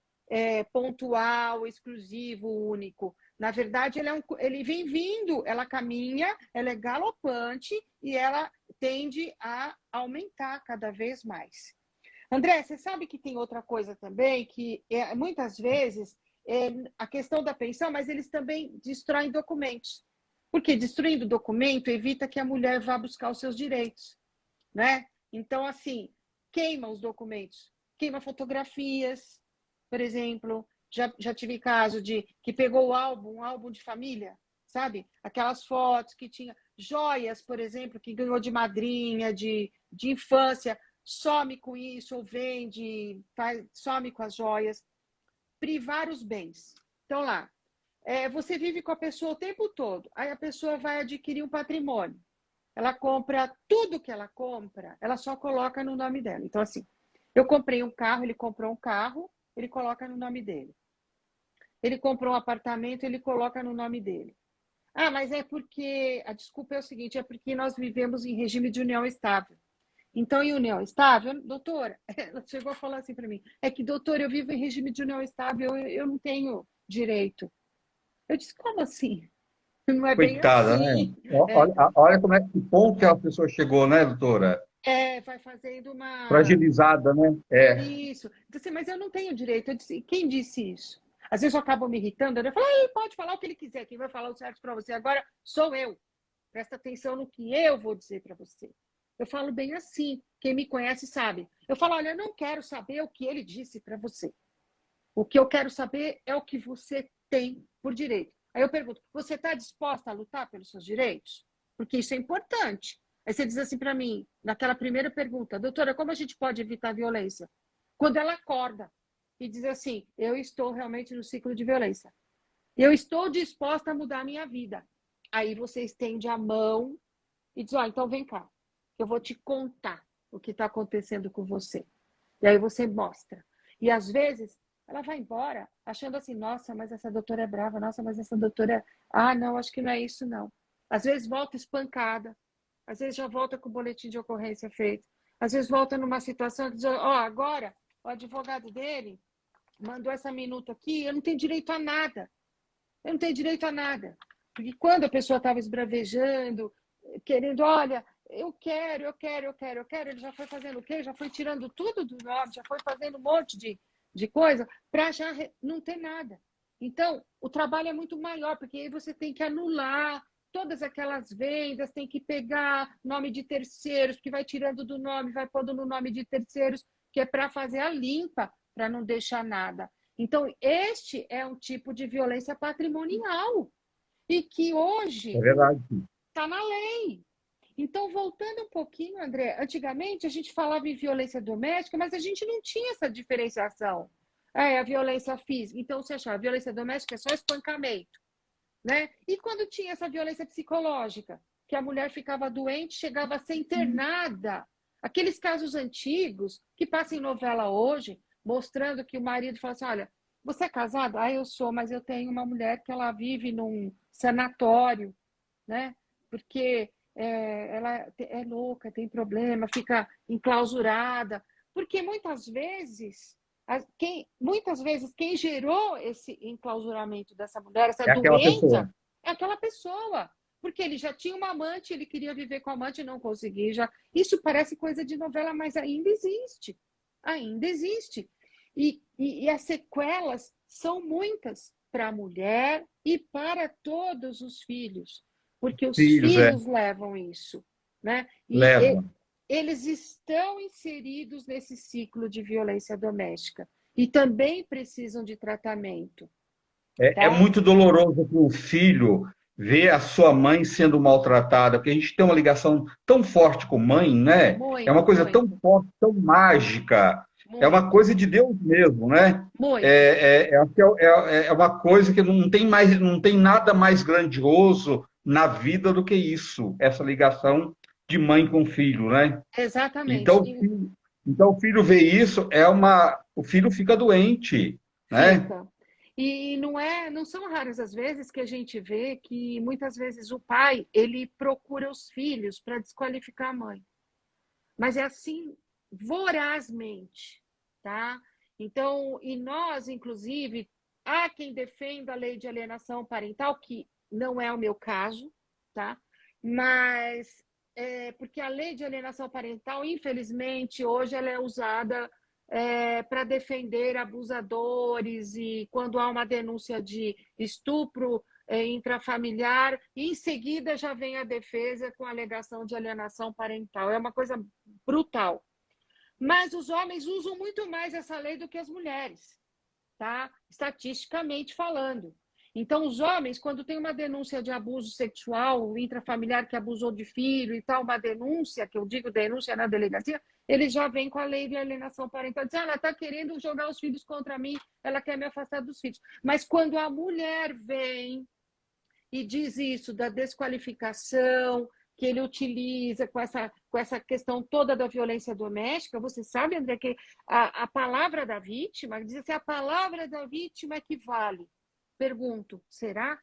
pontual, exclusivo, único. Na verdade, ele vem vindo, ela caminha, ela é galopante e ela tende a aumentar cada vez mais. André, você sabe que tem outra coisa também, que muitas vezes a questão da pensão, mas eles também destroem documentos. Porque destruindo documento evita que a mulher vá buscar os seus direitos, né? Então, assim, queima os documentos, queima fotografias, por exemplo. Já tive caso de que pegou o álbum, um álbum de família, sabe? Aquelas fotos que tinha joias, por exemplo, que ganhou de madrinha, de infância, some com isso, ou vende, some com as joias, privar os bens. Então lá, você vive com a pessoa o tempo todo, aí a pessoa vai adquirir um patrimônio. Ela compra tudo que ela compra, ela só coloca no nome dela. Então, assim, eu comprei um carro, ele comprou um carro, ele coloca no nome dele. Ele comprou um apartamento, ele coloca no nome dele. Ah, mas é porque, a desculpa é o seguinte, é porque nós vivemos em regime de união estável. Então, em união estável, doutora, ela chegou a falar assim para mim, é que, doutora, eu vivo em regime de união estável, eu não tenho direito. Eu disse, como assim? Não é bem coitada, né? assim. É, Olha como é que ponto que a pessoa chegou, né, doutora? vai fazendo uma. Fragilizada, né? É, Isso. Disse, mas eu não tenho direito. Eu disse, quem disse isso? Às vezes eu acabo me irritando, eu falo, "Ei, pode falar o que ele quiser, quem vai falar o certo para você agora sou eu. Presta atenção no que eu vou dizer para você. Eu falo bem assim, quem me conhece sabe. Eu falo, olha, eu não quero saber o que ele disse para você. O que eu quero saber é o que você tem por direito. Aí eu pergunto, você está disposta a lutar pelos seus direitos? Porque isso é importante. Aí você diz assim para mim, naquela primeira pergunta, doutora, como a gente pode evitar a violência? Quando ela acorda e diz assim, eu estou realmente no ciclo de violência. Eu estou disposta a mudar a minha vida. Aí você estende a mão e diz, então vem cá, eu vou te contar o que está acontecendo com você. E aí você mostra. E às vezes ela vai embora achando assim, nossa, mas essa doutora é brava, nossa, mas essa doutora é... Ah, não, acho que não é isso, não. Às vezes volta espancada, às vezes já volta com o boletim de ocorrência feito, às vezes volta numa situação que diz, agora o advogado dele mandou essa minuta aqui, eu não tenho direito a nada. Eu não tenho direito a nada. Porque quando a pessoa estava esbravejando, querendo, olha, eu quero, ele já foi fazendo o quê? Já foi tirando tudo do nome, já foi fazendo um monte de coisa para já não ter nada. Então, o trabalho é muito maior, porque aí você tem que anular todas aquelas vendas, tem que pegar nome de terceiros, que vai tirando do nome, vai pondo no nome de terceiros, que é para fazer a limpa, para não deixar nada. Então, este é um tipo de violência patrimonial e que hoje está na lei. Então, voltando um pouquinho, André, antigamente a gente falava em violência doméstica, mas a gente não tinha essa diferenciação. A violência física. Então, você achava a violência doméstica é só espancamento, né? E quando tinha essa violência psicológica, que a mulher ficava doente, chegava a ser internada. Aqueles casos antigos que passam em novela hoje, mostrando que o marido fala assim, olha, você é casado? Ah, eu sou, mas eu tenho uma mulher que ela vive num sanatório, né? Porque ela é louca, tem problema, fica enclausurada. Porque muitas vezes quem gerou esse enclausuramento dessa mulher, essa doença, é aquela pessoa. Porque ele já tinha uma amante, ele queria viver com a amante e não conseguia. Isso parece coisa de novela, mas ainda existe. Ainda existe. E as sequelas são muitas para a mulher e para todos os filhos. Porque os filhos levam isso. Né? Eles estão inseridos nesse ciclo de violência doméstica. E também precisam de tratamento. É muito doloroso para o filho ver a sua mãe sendo maltratada, porque a gente tem uma ligação tão forte com mãe, né? Muito, é uma coisa muito. tão forte, tão mágica. Muito. É uma coisa de Deus mesmo, né? Muito. É uma coisa que não tem nada mais grandioso na vida do que isso, essa ligação de mãe com filho, né? Exatamente. Então o filho vê isso, o filho fica doente, né? Fica. E não são raras as vezes que a gente vê que muitas vezes o pai ele procura os filhos para desqualificar a mãe. Mas é assim vorazmente, tá? Então, e nós, inclusive, há quem defenda a lei de alienação parental, que não é o meu caso, tá? Mas porque a lei de alienação parental, infelizmente, hoje ela é usada para defender abusadores e quando há uma denúncia de estupro intrafamiliar, e em seguida já vem a defesa com a alegação de alienação parental. É uma coisa brutal. Mas os homens usam muito mais essa lei do que as mulheres, tá? Estatisticamente falando. Então, os homens, quando tem uma denúncia de abuso sexual intrafamiliar, que abusou de filho e tal, uma denúncia, que eu digo denúncia na delegacia, eles já vêm com a lei de alienação parental, dizem, ela está querendo jogar os filhos contra mim, ela quer me afastar dos filhos. Mas quando a mulher vem e diz isso da desqualificação, que ele utiliza com essa questão toda da violência doméstica, você sabe, André, que a palavra da vítima, diz assim, a palavra da vítima é que vale. Pergunto, será?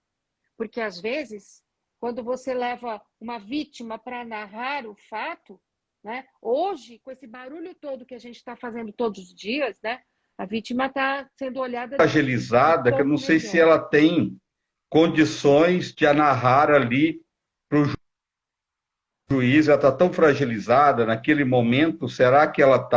Porque, às vezes, quando você leva uma vítima para narrar o fato, né? Hoje, com esse barulho todo que a gente está fazendo todos os dias, né? A vítima está sendo olhada... Fragilizada, que eu não sei se ela tem condições de narrar ali para o juiz, ela está tão fragilizada naquele momento, será que ela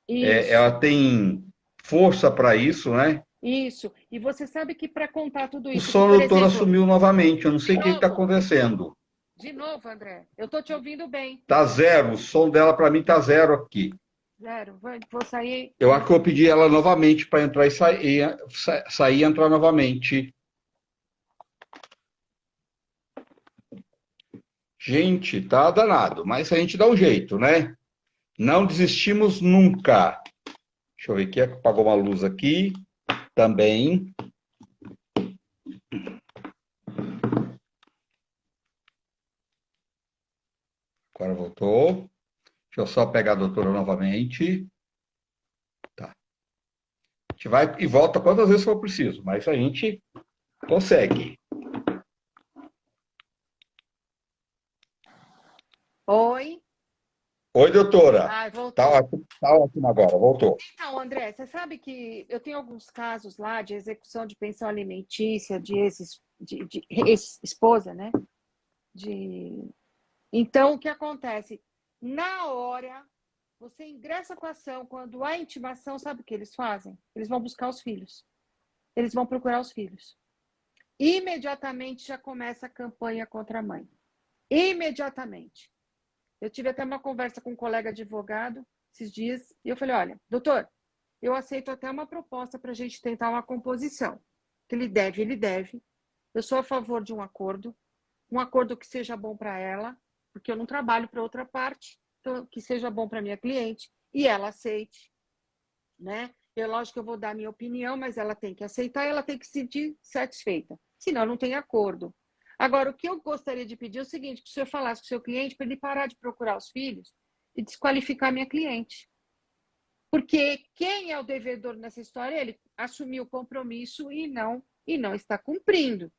ela tem força para isso, né? Isso. E você sabe que para contar tudo isso... O som do doutor sumiu novamente, eu não sei o que está acontecendo. De novo, André, eu estou te ouvindo bem. Tá zero, o som dela para mim tá zero aqui. Zero, vou sair... Eu acho que eu pedi ela novamente para entrar e sair e entrar novamente. Gente, tá danado, mas a gente dá um jeito, né? Não desistimos nunca. Deixa eu ver aqui, apagou uma luz aqui também. Agora voltou. Deixa eu só pegar a doutora novamente. Tá. A gente vai e volta quantas vezes for preciso, mas a gente consegue. Oi? Oi, doutora. Ai, Tá voltou. ótimo, tá ótimo agora, voltou. Então, André, você sabe que eu tenho alguns casos lá de execução de pensão alimentícia de ex-esposa, né? De... Então, o que acontece? Na hora, você ingressa com a ação, quando há intimação, sabe o que eles fazem? Eles vão buscar os filhos. Eles vão procurar os filhos. Imediatamente já começa a campanha contra a mãe. Imediatamente. Eu tive até uma conversa com um colega advogado esses dias, e eu falei, olha, doutor, eu aceito até uma proposta para a gente tentar uma composição. Que ele deve, ele deve. Eu sou a favor de um acordo que seja bom para ela, porque eu não trabalho para outra parte, então que seja bom para minha cliente, e ela aceite, né? Lógico que eu vou dar a minha opinião, mas ela tem que aceitar e ela tem que se sentir satisfeita. Senão, não tem acordo. Agora, o que eu gostaria de pedir é o seguinte, que o senhor falasse com o seu cliente para ele parar de procurar os filhos e desqualificar a minha cliente. Porque quem é o devedor nessa história? Ele assumiu o compromisso e não está cumprindo.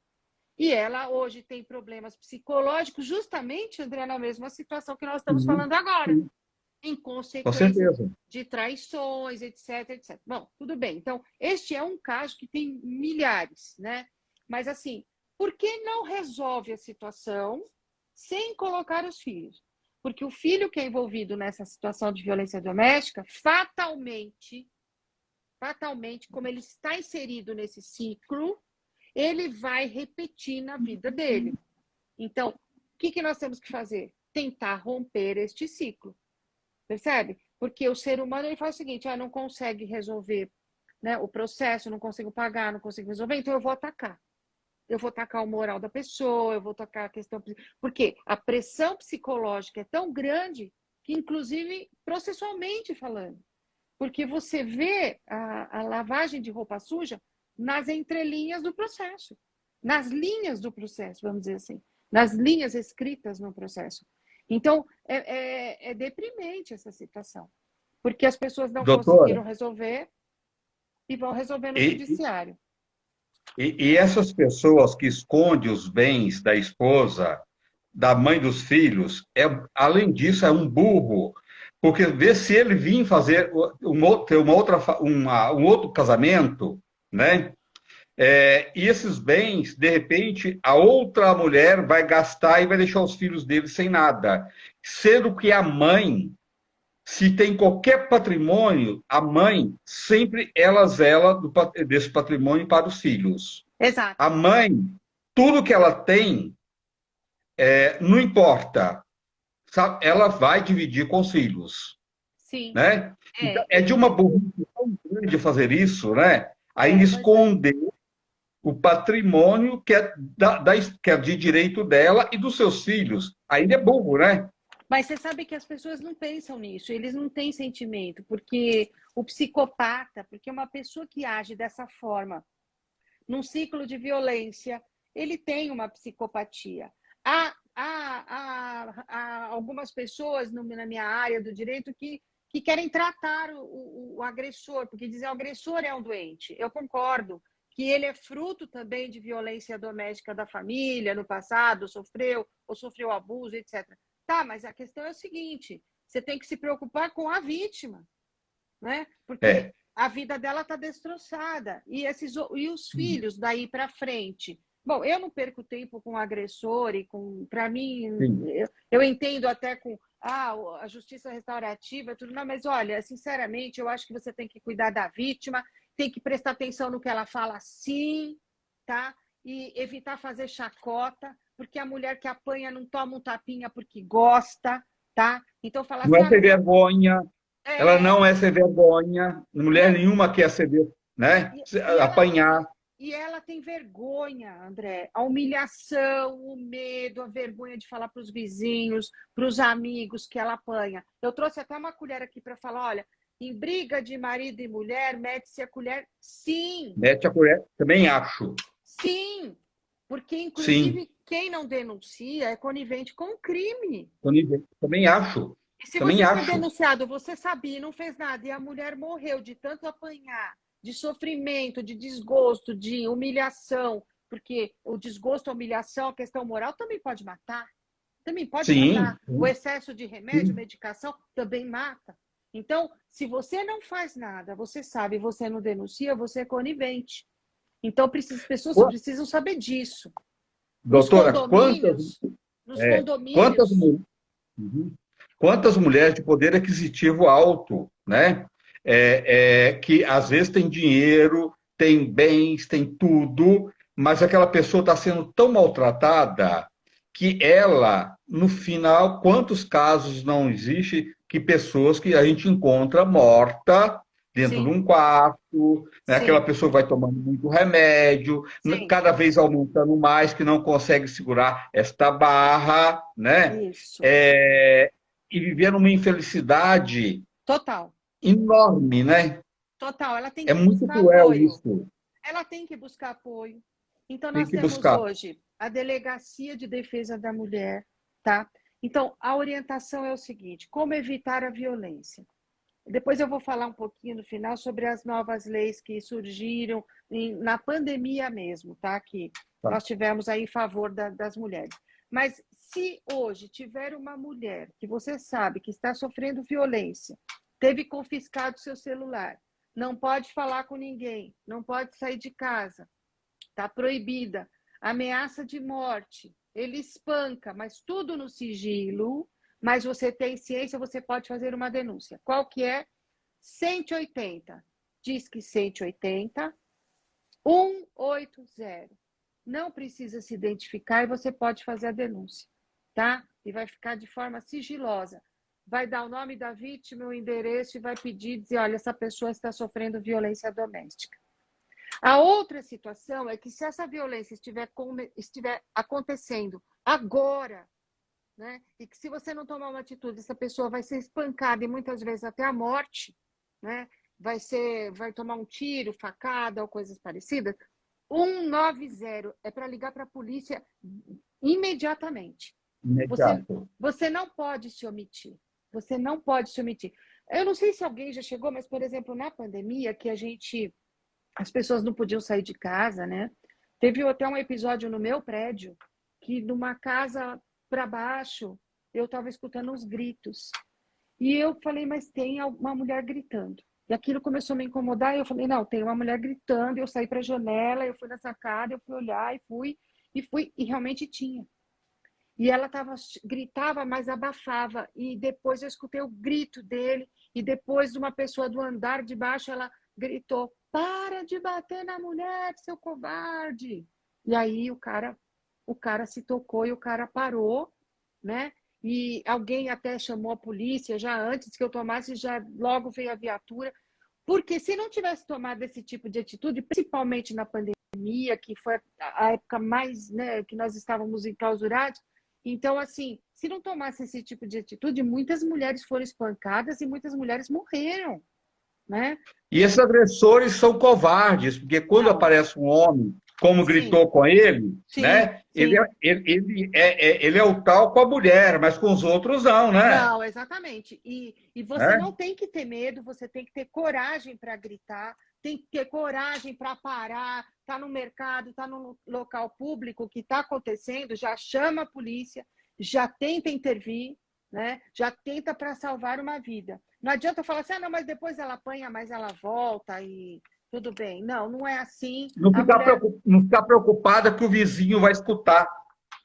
E ela hoje tem problemas psicológicos, justamente, André, na mesma situação que nós estamos falando agora. Em Com consequência certeza. de traições, etc, etc. Bom, tudo bem. Então, este é um caso que tem milhares, né? Mas, assim, por que não resolve a situação sem colocar os filhos? Porque o filho que é envolvido nessa situação de violência doméstica, fatalmente, como ele está inserido nesse ciclo, ele vai repetir na vida dele. Então, o que nós temos que fazer? Tentar romper este ciclo. Percebe? Porque o ser humano ele faz o seguinte, não consegue resolver, né, o processo, não consigo pagar, não consigo resolver, então eu vou atacar. Eu vou atacar o moral da pessoa, eu vou atacar a questão... Porque a pressão psicológica é tão grande que, inclusive, processualmente falando, porque você vê a lavagem de roupa suja nas entrelinhas do processo, nas linhas do processo, vamos dizer assim, nas linhas escritas no processo. Então, é deprimente essa situação, porque as pessoas não Doutora, conseguiram resolver e vão resolver no e, judiciário. e essas pessoas que escondem os bens da esposa, da mãe dos filhos, além disso, é um burro. Porque vê se ele vir fazer ter um outro casamento, né? E esses bens, de repente, a outra mulher vai gastar e vai deixar os filhos dele sem nada. Sendo que a mãe, se tem qualquer patrimônio, a mãe sempre ela zela desse patrimônio para os filhos. Exato. A mãe, tudo que ela tem, não importa, sabe? Ela vai dividir com os filhos. Sim. Né? Então, é de uma burrice tão grande fazer isso, né? Ainda esconder o patrimônio que é de direito dela e dos seus filhos. Ainda é burro, né? Mas você sabe que as pessoas não pensam nisso, eles não têm sentimento, porque o psicopata, porque uma pessoa que age dessa forma, num ciclo de violência, ele tem uma psicopatia. Há algumas pessoas na minha área do direito que querem tratar o agressor, porque dizem que o agressor é um doente. Eu concordo que ele é fruto também de violência doméstica da família, no passado, sofreu abuso, etc. Tá, mas a questão é o seguinte, você tem que se preocupar com a vítima, né? Porque a vida dela está destroçada. E os filhos daí para frente? Bom, eu não perco tempo com o agressor e para mim, eu entendo até com a justiça restaurativa e tudo, não, mas olha, sinceramente, eu acho que você tem que cuidar da vítima, tem que prestar atenção no que ela fala sim, tá? E evitar fazer chacota, porque a mulher que apanha não toma um tapinha porque gosta, tá? Então falar Não assim, é sem vergonha, ela não é sem vergonha, mulher não, nenhuma quer ceder, né? e ela Apanhar. E ela tem vergonha, André, a humilhação, o medo, a vergonha de falar para os vizinhos, para os amigos que ela apanha. Eu trouxe até uma colher aqui para falar, olha, em briga de marido e mulher, mete-se a colher, sim, Mete a colher, também acho. sim, porque Sim, inclusive quem não denuncia é conivente com o crime. também acho. E se Também você foi acho. denunciado, você sabia e não fez nada, e a mulher morreu de tanto apanhar, de sofrimento, de desgosto, de humilhação, porque o desgosto, a humilhação, a questão moral também pode matar. Também pode Sim, matar. O sim, excesso de remédio, sim. medicação, também mata. Então, se você não faz nada, você sabe, você não denuncia, você é conivente. Então, as pessoas Qu- precisam saber disso. Nos Doutora, condomínios, nos quantas, condomínios, uhum. Quantas mulheres de poder aquisitivo alto, né? Que às vezes tem dinheiro, tem bens, tem tudo, mas aquela pessoa está sendo tão maltratada que ela, no final, quantos casos não existe que pessoas que a gente encontra morta dentro de sim, um quarto, né? Aquela sim, pessoa vai tomando muito remédio, sim, cada vez aumentando mais, que não consegue segurar esta barra, né? isso. É, e viver numa infelicidade Total, enorme, né? total. Ela tem É que muito buscar cruel apoio. isso. Ela tem que buscar apoio. Então, Tem nós que temos buscar. hoje a Delegacia de Defesa da Mulher, tá? Então, a orientação é o seguinte: como evitar a violência? Depois eu vou falar um pouquinho no final sobre as novas leis que surgiram na pandemia mesmo, tá? Que Tá? nós tivemos aí em favor das mulheres. Mas se hoje tiver uma mulher que você sabe que está sofrendo violência, teve confiscado seu celular, não pode falar com ninguém, não pode sair de casa, está proibida, ameaça de morte, ele espanca, mas tudo no sigilo, mas você tem ciência, você pode fazer uma denúncia. Qual que é? 180. Diz que 180, 180. Não precisa se identificar e você pode fazer a denúncia, tá? E vai ficar de forma sigilosa. Vai dar o nome da vítima, o endereço e vai pedir, dizer, olha, essa pessoa está sofrendo violência doméstica. A outra situação é que se essa violência estiver acontecendo agora, né, e que se você não tomar uma atitude, essa pessoa vai ser espancada e muitas vezes até a morte, né, vai tomar um tiro, facada ou coisas parecidas, 190 é para ligar para a polícia imediatamente. Você, Imediato. você não pode se omitir. Você não pode se omitir. Eu não sei se alguém já chegou, mas, por exemplo, na pandemia, que as pessoas não podiam sair de casa, né? Teve até um episódio no meu prédio que numa casa para baixo eu estava escutando uns gritos. E eu falei, mas tem uma mulher gritando. E aquilo começou a me incomodar. E eu falei, não, tem uma mulher gritando. Eu saí para a janela, eu fui na sacada, eu fui olhar e realmente tinha. E ela gritava, mas abafava. E depois eu escutei o grito dele. E depois uma pessoa do andar de baixo, ela gritou: para de bater na mulher, seu covarde. E aí o cara se tocou e o cara parou, né? E alguém até chamou a polícia já antes que eu tomasse, já logo veio a viatura. Porque se não tivesse tomado esse tipo de atitude, principalmente na pandemia, que foi a época mais, né, que nós estávamos enclausurados, então, assim, se não tomasse esse tipo de atitude, muitas mulheres foram espancadas e muitas mulheres morreram, né? E esses agressores são covardes, porque quando São. aparece um homem, como Sim, gritou com ele, sim, né? sim. Ele é o tal com a mulher, mas com os outros não, né? Não, exatamente. E você Né? não tem que ter medo, você tem que ter coragem para gritar, tem que ter coragem para parar, tá no mercado, tá no local público, o que está acontecendo, já chama a polícia, já tenta intervir, né? Já tenta para salvar uma vida. Não adianta falar assim, ah, não, mas depois ela apanha, mas ela volta e tudo bem. Não, não é assim. A mulher Não ficar preocupada que o vizinho vai escutar,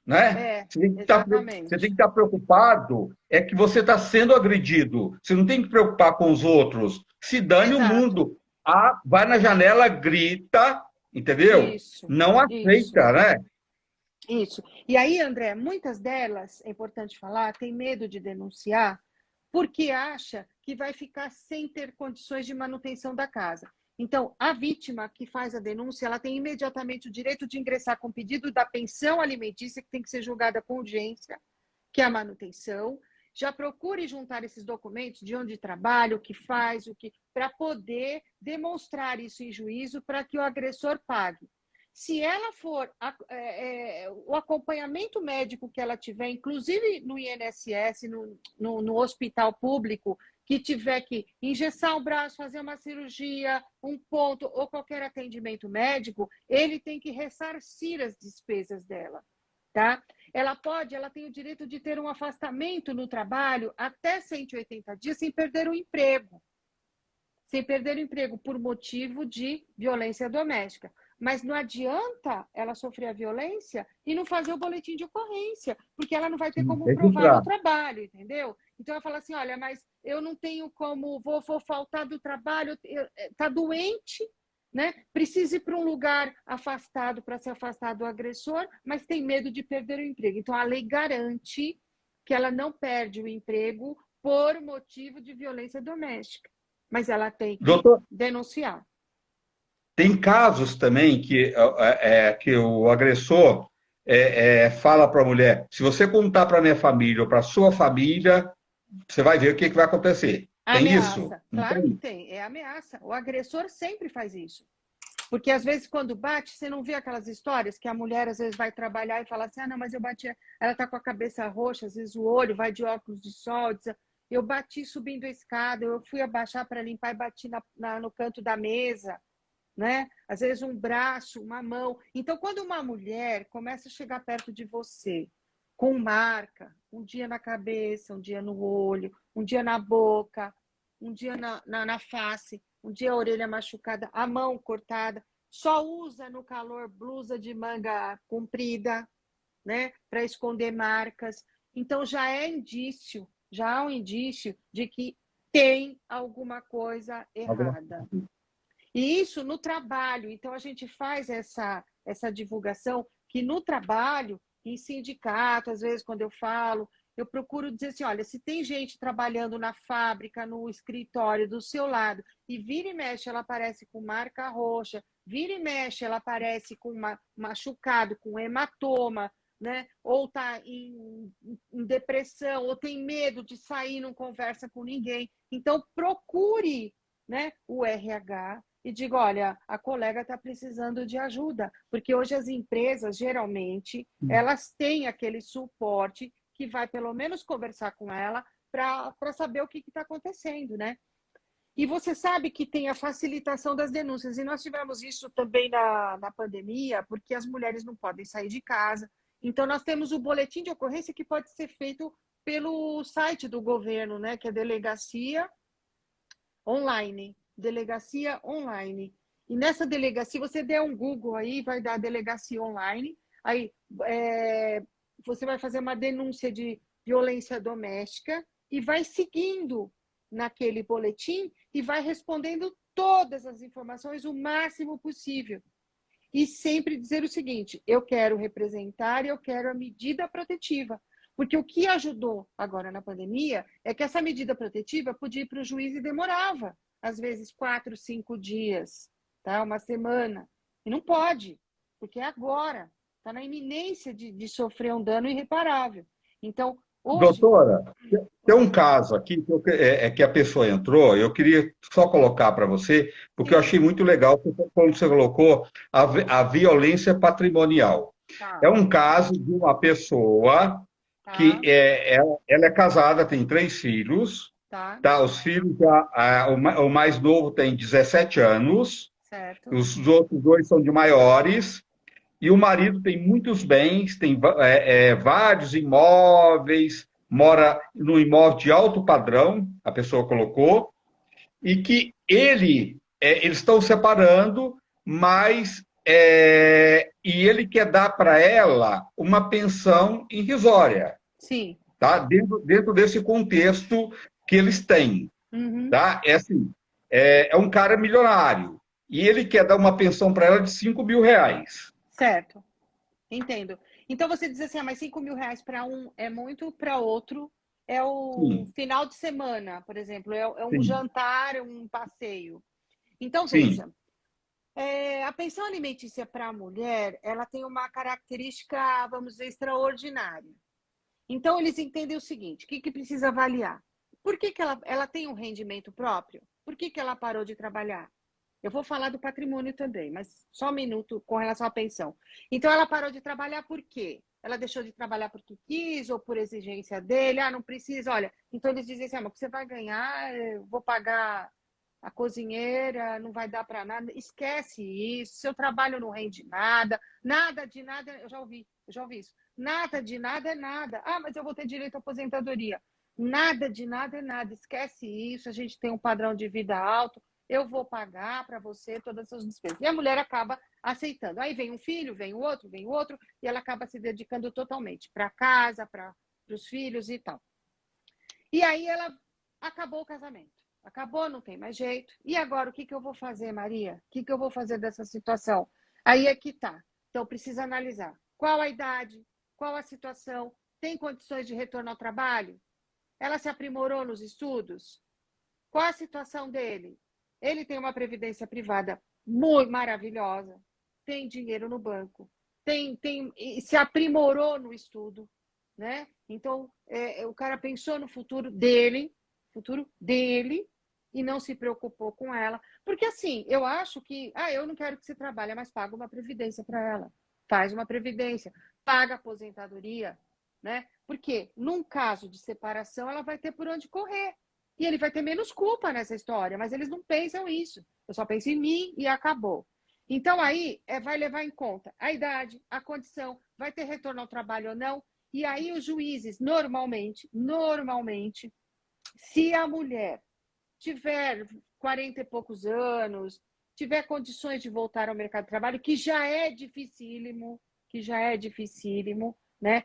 né? Você tem que exatamente. estar preocupado é que você está sendo agredido. Você não tem que preocupar com os outros. Se dane o Exato. mundo. Ah, vai na janela, grita, entendeu? Isso. Não Isso. aceita, né? Isso. E aí, André, muitas delas, é importante falar, têm medo de denunciar porque acha que vai ficar sem ter condições de manutenção da casa. Então, a vítima que faz a denúncia, ela tem imediatamente o direito de ingressar com pedido da pensão alimentícia, que tem que ser julgada com urgência, que é a manutenção. Já procure juntar esses documentos de onde trabalha, o que faz, para poder demonstrar isso em juízo para que o agressor pague. Se ela for o acompanhamento médico que ela tiver, inclusive no INSS, no hospital público, que tiver que engessar o braço, fazer uma cirurgia, um ponto ou qualquer atendimento médico, ele tem que ressarcir as despesas dela, tá? Ela tem o direito de ter um afastamento no trabalho até 180 dias sem perder o emprego. Sem perder o emprego por motivo de violência doméstica. Mas não adianta ela sofrer a violência e não fazer o boletim de ocorrência, porque ela não vai ter como provar no trabalho, entendeu? Então ela fala assim, olha, mas eu não tenho como, vou faltar do trabalho, está doente, né? Precisa ir para um lugar afastado para se afastar do agressor, mas tem medo de perder o emprego. Então a lei garante que ela não perde o emprego por motivo de violência doméstica, mas ela tem que denunciar. Tem casos também que o agressor fala para a mulher, se você contar para a minha família ou para a sua família, você vai ver o que vai acontecer. Tem ameaça. isso? Claro que tem, é ameaça. O agressor sempre faz isso. Porque às vezes quando bate, você não vê aquelas histórias que a mulher às vezes vai trabalhar e fala assim, não, mas eu bati, ela está com a cabeça roxa, às vezes o olho vai de óculos de sol, diz, eu bati subindo a escada, eu fui abaixar para limpar e bati no canto da mesa. Né? Às vezes um braço, uma mão. Então, quando uma mulher começa a chegar perto de você com marca, um dia na cabeça, um dia no olho, um dia na boca, um dia na face, um dia a orelha machucada, a mão cortada, só usa no calor blusa de manga comprida, né, para esconder marcas. Então, já há um indício de que tem alguma coisa errada. E isso no trabalho. Então, a gente faz essa divulgação que no trabalho, em sindicato, às vezes, quando eu falo, eu procuro dizer assim, olha, se tem gente trabalhando na fábrica, no escritório do seu lado, e vira e mexe, ela aparece com marca roxa, vira e mexe, ela aparece com machucado, com hematoma, né? Ou está em depressão, ou tem medo de sair, não conversa com ninguém. Então, procure, né, o RH, e digo, olha, a colega está precisando de ajuda, porque hoje as empresas, geralmente, elas têm aquele suporte que vai pelo menos conversar com ela para saber o que está acontecendo, né? E você sabe que tem a facilitação das denúncias, e nós tivemos isso também na pandemia, porque as mulheres não podem sair de casa. Então, nós temos o boletim de ocorrência que pode ser feito pelo site do governo, né? Que é Delegacia Online. Delegacia Online. E nessa delegacia, se você der um Google aí, vai dar Delegacia Online. Aí você vai fazer uma denúncia de violência doméstica e vai seguindo naquele boletim e vai respondendo todas as informações o máximo possível. E sempre dizer o seguinte, eu quero representar e eu quero a medida protetiva. Porque o que ajudou agora na pandemia é que essa medida protetiva podia ir para o juiz e demorava, às vezes 4, 5 dias, tá? Uma semana. E não pode, porque é agora. Está na iminência de sofrer um dano irreparável. Então, hoje... Doutora, tem um caso aqui que a pessoa entrou, eu queria só colocar para você, porque eu achei muito legal quando você colocou a violência patrimonial. Tá. É um caso de uma pessoa que ela é casada, tem 3 filhos, tá? Os filhos, o mais novo tem 17 anos, certo. Os outros 2 são de maiores, e o marido tem muitos bens, tem vários imóveis, mora num imóvel de alto padrão, a pessoa colocou, e que eles estão separando, mas e ele quer dar para ela uma pensão irrisória. Sim. Tá? Dentro desse contexto que eles têm. Uhum. Tá? Assim, é um cara milionário, e ele quer dar uma pensão para ela de R$ 5.000. Certo. Entendo. Então você diz assim, mas R$ 5.000 para um é muito, para outro é o Sim. final de semana, por exemplo, é um Sim. jantar, um passeio. Então, Sim, veja, a pensão alimentícia para a mulher, ela tem uma característica, vamos dizer, extraordinária. Então, eles entendem o seguinte, o que precisa avaliar? Por que ela tem um rendimento próprio? Por que ela parou de trabalhar? Eu vou falar do patrimônio também, mas só um minuto com relação à pensão. Então, ela parou de trabalhar por quê? Ela deixou de trabalhar porque quis ou por exigência dele? Ah, não precisa, olha. Então, eles dizem assim, mas você vai ganhar, eu vou pagar a cozinheira, não vai dar para nada. Esquece isso, seu trabalho não rende nada, nada de nada, eu já ouvi isso. Nada de nada é nada. Ah, mas eu vou ter direito à aposentadoria. Nada de nada é nada, esquece isso, a gente tem um padrão de vida alto, eu vou pagar para você todas as suas despesas. E a mulher acaba aceitando. Aí vem um filho, vem o outro, e ela acaba se dedicando totalmente para casa, para os filhos e tal. E aí ela acabou o casamento. Acabou, não tem mais jeito. E agora, o que eu vou fazer, Maria? O que eu vou fazer dessa situação? Aí é que tá. Então, precisa analisar qual a idade, qual a situação, tem condições de retorno ao trabalho? Ela se aprimorou nos estudos? Qual a situação dele? Ele tem uma previdência privada muito maravilhosa, tem dinheiro no banco, se aprimorou no estudo, né? Então, o cara pensou no futuro dele, e não se preocupou com ela. Porque, assim, eu acho que, eu não quero que você trabalhe, mas paga uma previdência para ela. Faz uma previdência, paga aposentadoria, né? Porque, num caso de separação, ela vai ter por onde correr. E ele vai ter menos culpa nessa história, mas eles não pensam isso. Eu só penso em mim e acabou. Então, aí, vai levar em conta a idade, a condição, vai ter retorno ao trabalho ou não. E aí, os juízes, normalmente, se a mulher tiver 40 e poucos anos, tiver condições de voltar ao mercado de trabalho, que já é dificílimo, né?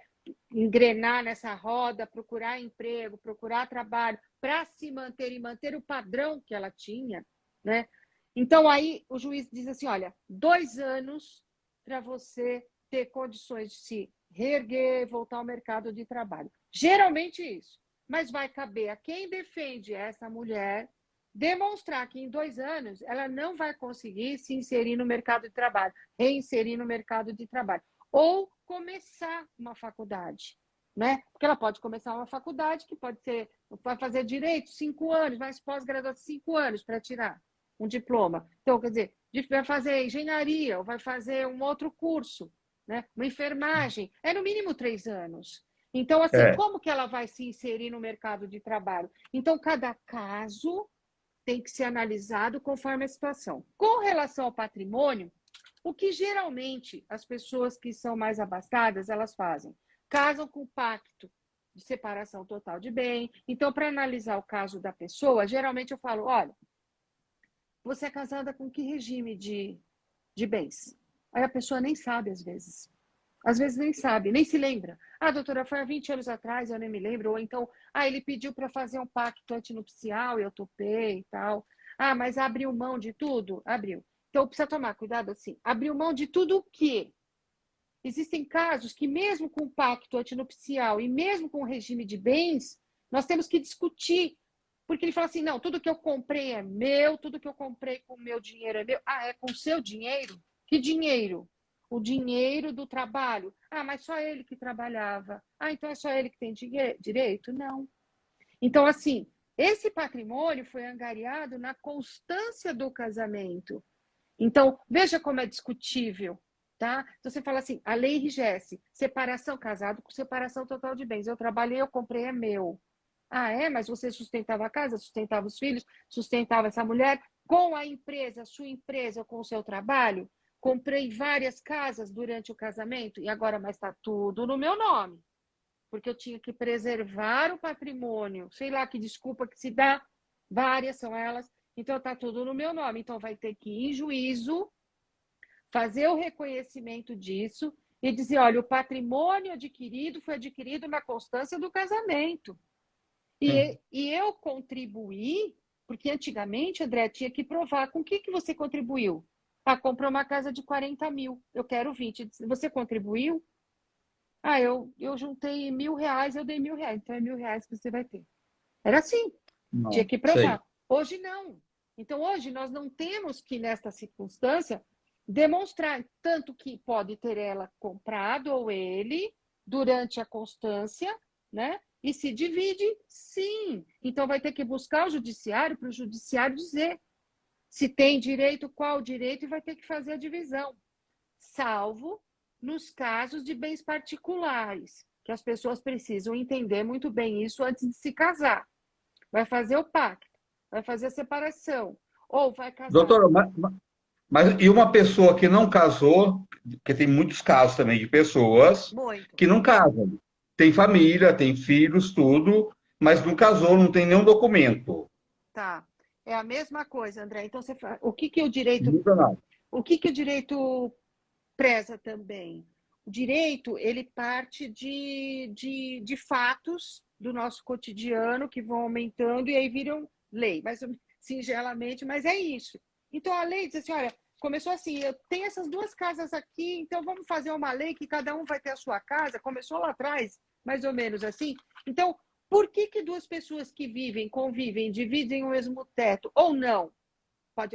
Engrenar nessa roda, procurar emprego, procurar trabalho, para se manter e manter o padrão que ela tinha, né? Então, aí o juiz diz assim: olha, 2 anos para você ter condições de se reerguer, voltar ao mercado de trabalho. Geralmente isso. Mas vai caber a quem defende essa mulher demonstrar que em 2 anos ela não vai conseguir se inserir no mercado de trabalho, reinserir no mercado de trabalho. Ou começar uma faculdade, né? Porque ela pode começar uma faculdade que pode ser, vai fazer direito 5 anos, mas pós-graduação 5 anos para tirar um diploma. Então, quer dizer, vai fazer engenharia ou vai fazer um outro curso, né? Uma enfermagem, é no mínimo 3 anos. Então, assim, é. como que ela vai se inserir no mercado de trabalho? Então, cada caso tem que ser analisado conforme a situação. Com relação ao patrimônio, o que geralmente as pessoas que são mais abastadas, elas fazem? Casam com pacto de separação total de bem. Então, para analisar o caso da pessoa, geralmente eu falo, olha, você é casada com que regime de bens? Aí a pessoa nem sabe, às vezes. Às vezes nem sabe, nem se lembra. Ah, doutora, foi há 20 anos atrás, eu nem me lembro. Ou então, ele pediu para fazer um pacto antinupcial e eu topei e tal. Ah, mas abriu mão de tudo? Abriu. Então, precisa tomar cuidado assim. Abriu mão de tudo o quê? Existem casos que, mesmo com o pacto antinupcial e mesmo com o regime de bens, nós temos que discutir. Porque ele fala assim: não, tudo que eu comprei é meu, tudo que eu comprei com o meu dinheiro é meu. Ah, é com o seu dinheiro? Que dinheiro? O dinheiro do trabalho. Ah, mas só ele que trabalhava. Ah, então é só ele que tem direito? Não. Então, assim, esse patrimônio foi angariado na constância do casamento. Então, veja como é discutível, tá? Então, você fala assim, a lei enrijece, separação, casado com separação total de bens. Eu trabalhei, eu comprei, é meu. Ah, é? Mas você sustentava a casa, sustentava os filhos, sustentava essa mulher com a empresa, sua empresa, com o seu trabalho? Comprei várias casas durante o casamento e agora, mas está tudo no meu nome, porque eu tinha que preservar o patrimônio. Sei lá que desculpa que se dá, várias são elas. Então, está tudo no meu nome. Então, vai ter que ir em juízo, fazer o reconhecimento disso e dizer: olha, o patrimônio adquirido foi adquirido na constância do casamento. E eu contribuí, porque antigamente, André, tinha que provar com o que você contribuiu. Ah, comprou uma casa de 40 mil, eu quero 20. Você contribuiu? Ah, eu juntei R$ 1.000, eu dei R$ 1.000, então é R$ 1.000 que você vai ter. Era assim, tinha Não, que sei. provar. Hoje não. Então, hoje, nós não temos que, nesta circunstância, demonstrar tanto que pode ter ela comprado ou ele durante a constância, né? E se divide, sim. Então, vai ter que buscar o judiciário para o judiciário dizer se tem direito, qual direito, e vai ter que fazer a divisão. Salvo nos casos de bens particulares, que as pessoas precisam entender muito bem isso antes de se casar. Vai fazer o pacto, vai fazer a separação, ou vai casar. Doutora, mas e uma pessoa que não casou, porque tem muitos casos também de pessoas Muito. que não casam. Tem família, tem filhos, tudo, mas não casou, não tem nenhum documento. Tá. É a mesma coisa, André. Então, o que Não muda nada. o que o direito preza também? O direito, ele parte de fatos do nosso cotidiano que vão aumentando e aí viram lei, mas singelamente, mas é isso. Então, a lei diz assim, olha, começou assim, eu tenho essas duas casas aqui, então vamos fazer uma lei que cada um vai ter a sua casa, começou lá atrás, mais ou menos assim. Então, por que duas pessoas que vivem, convivem, dividem o mesmo teto ou não?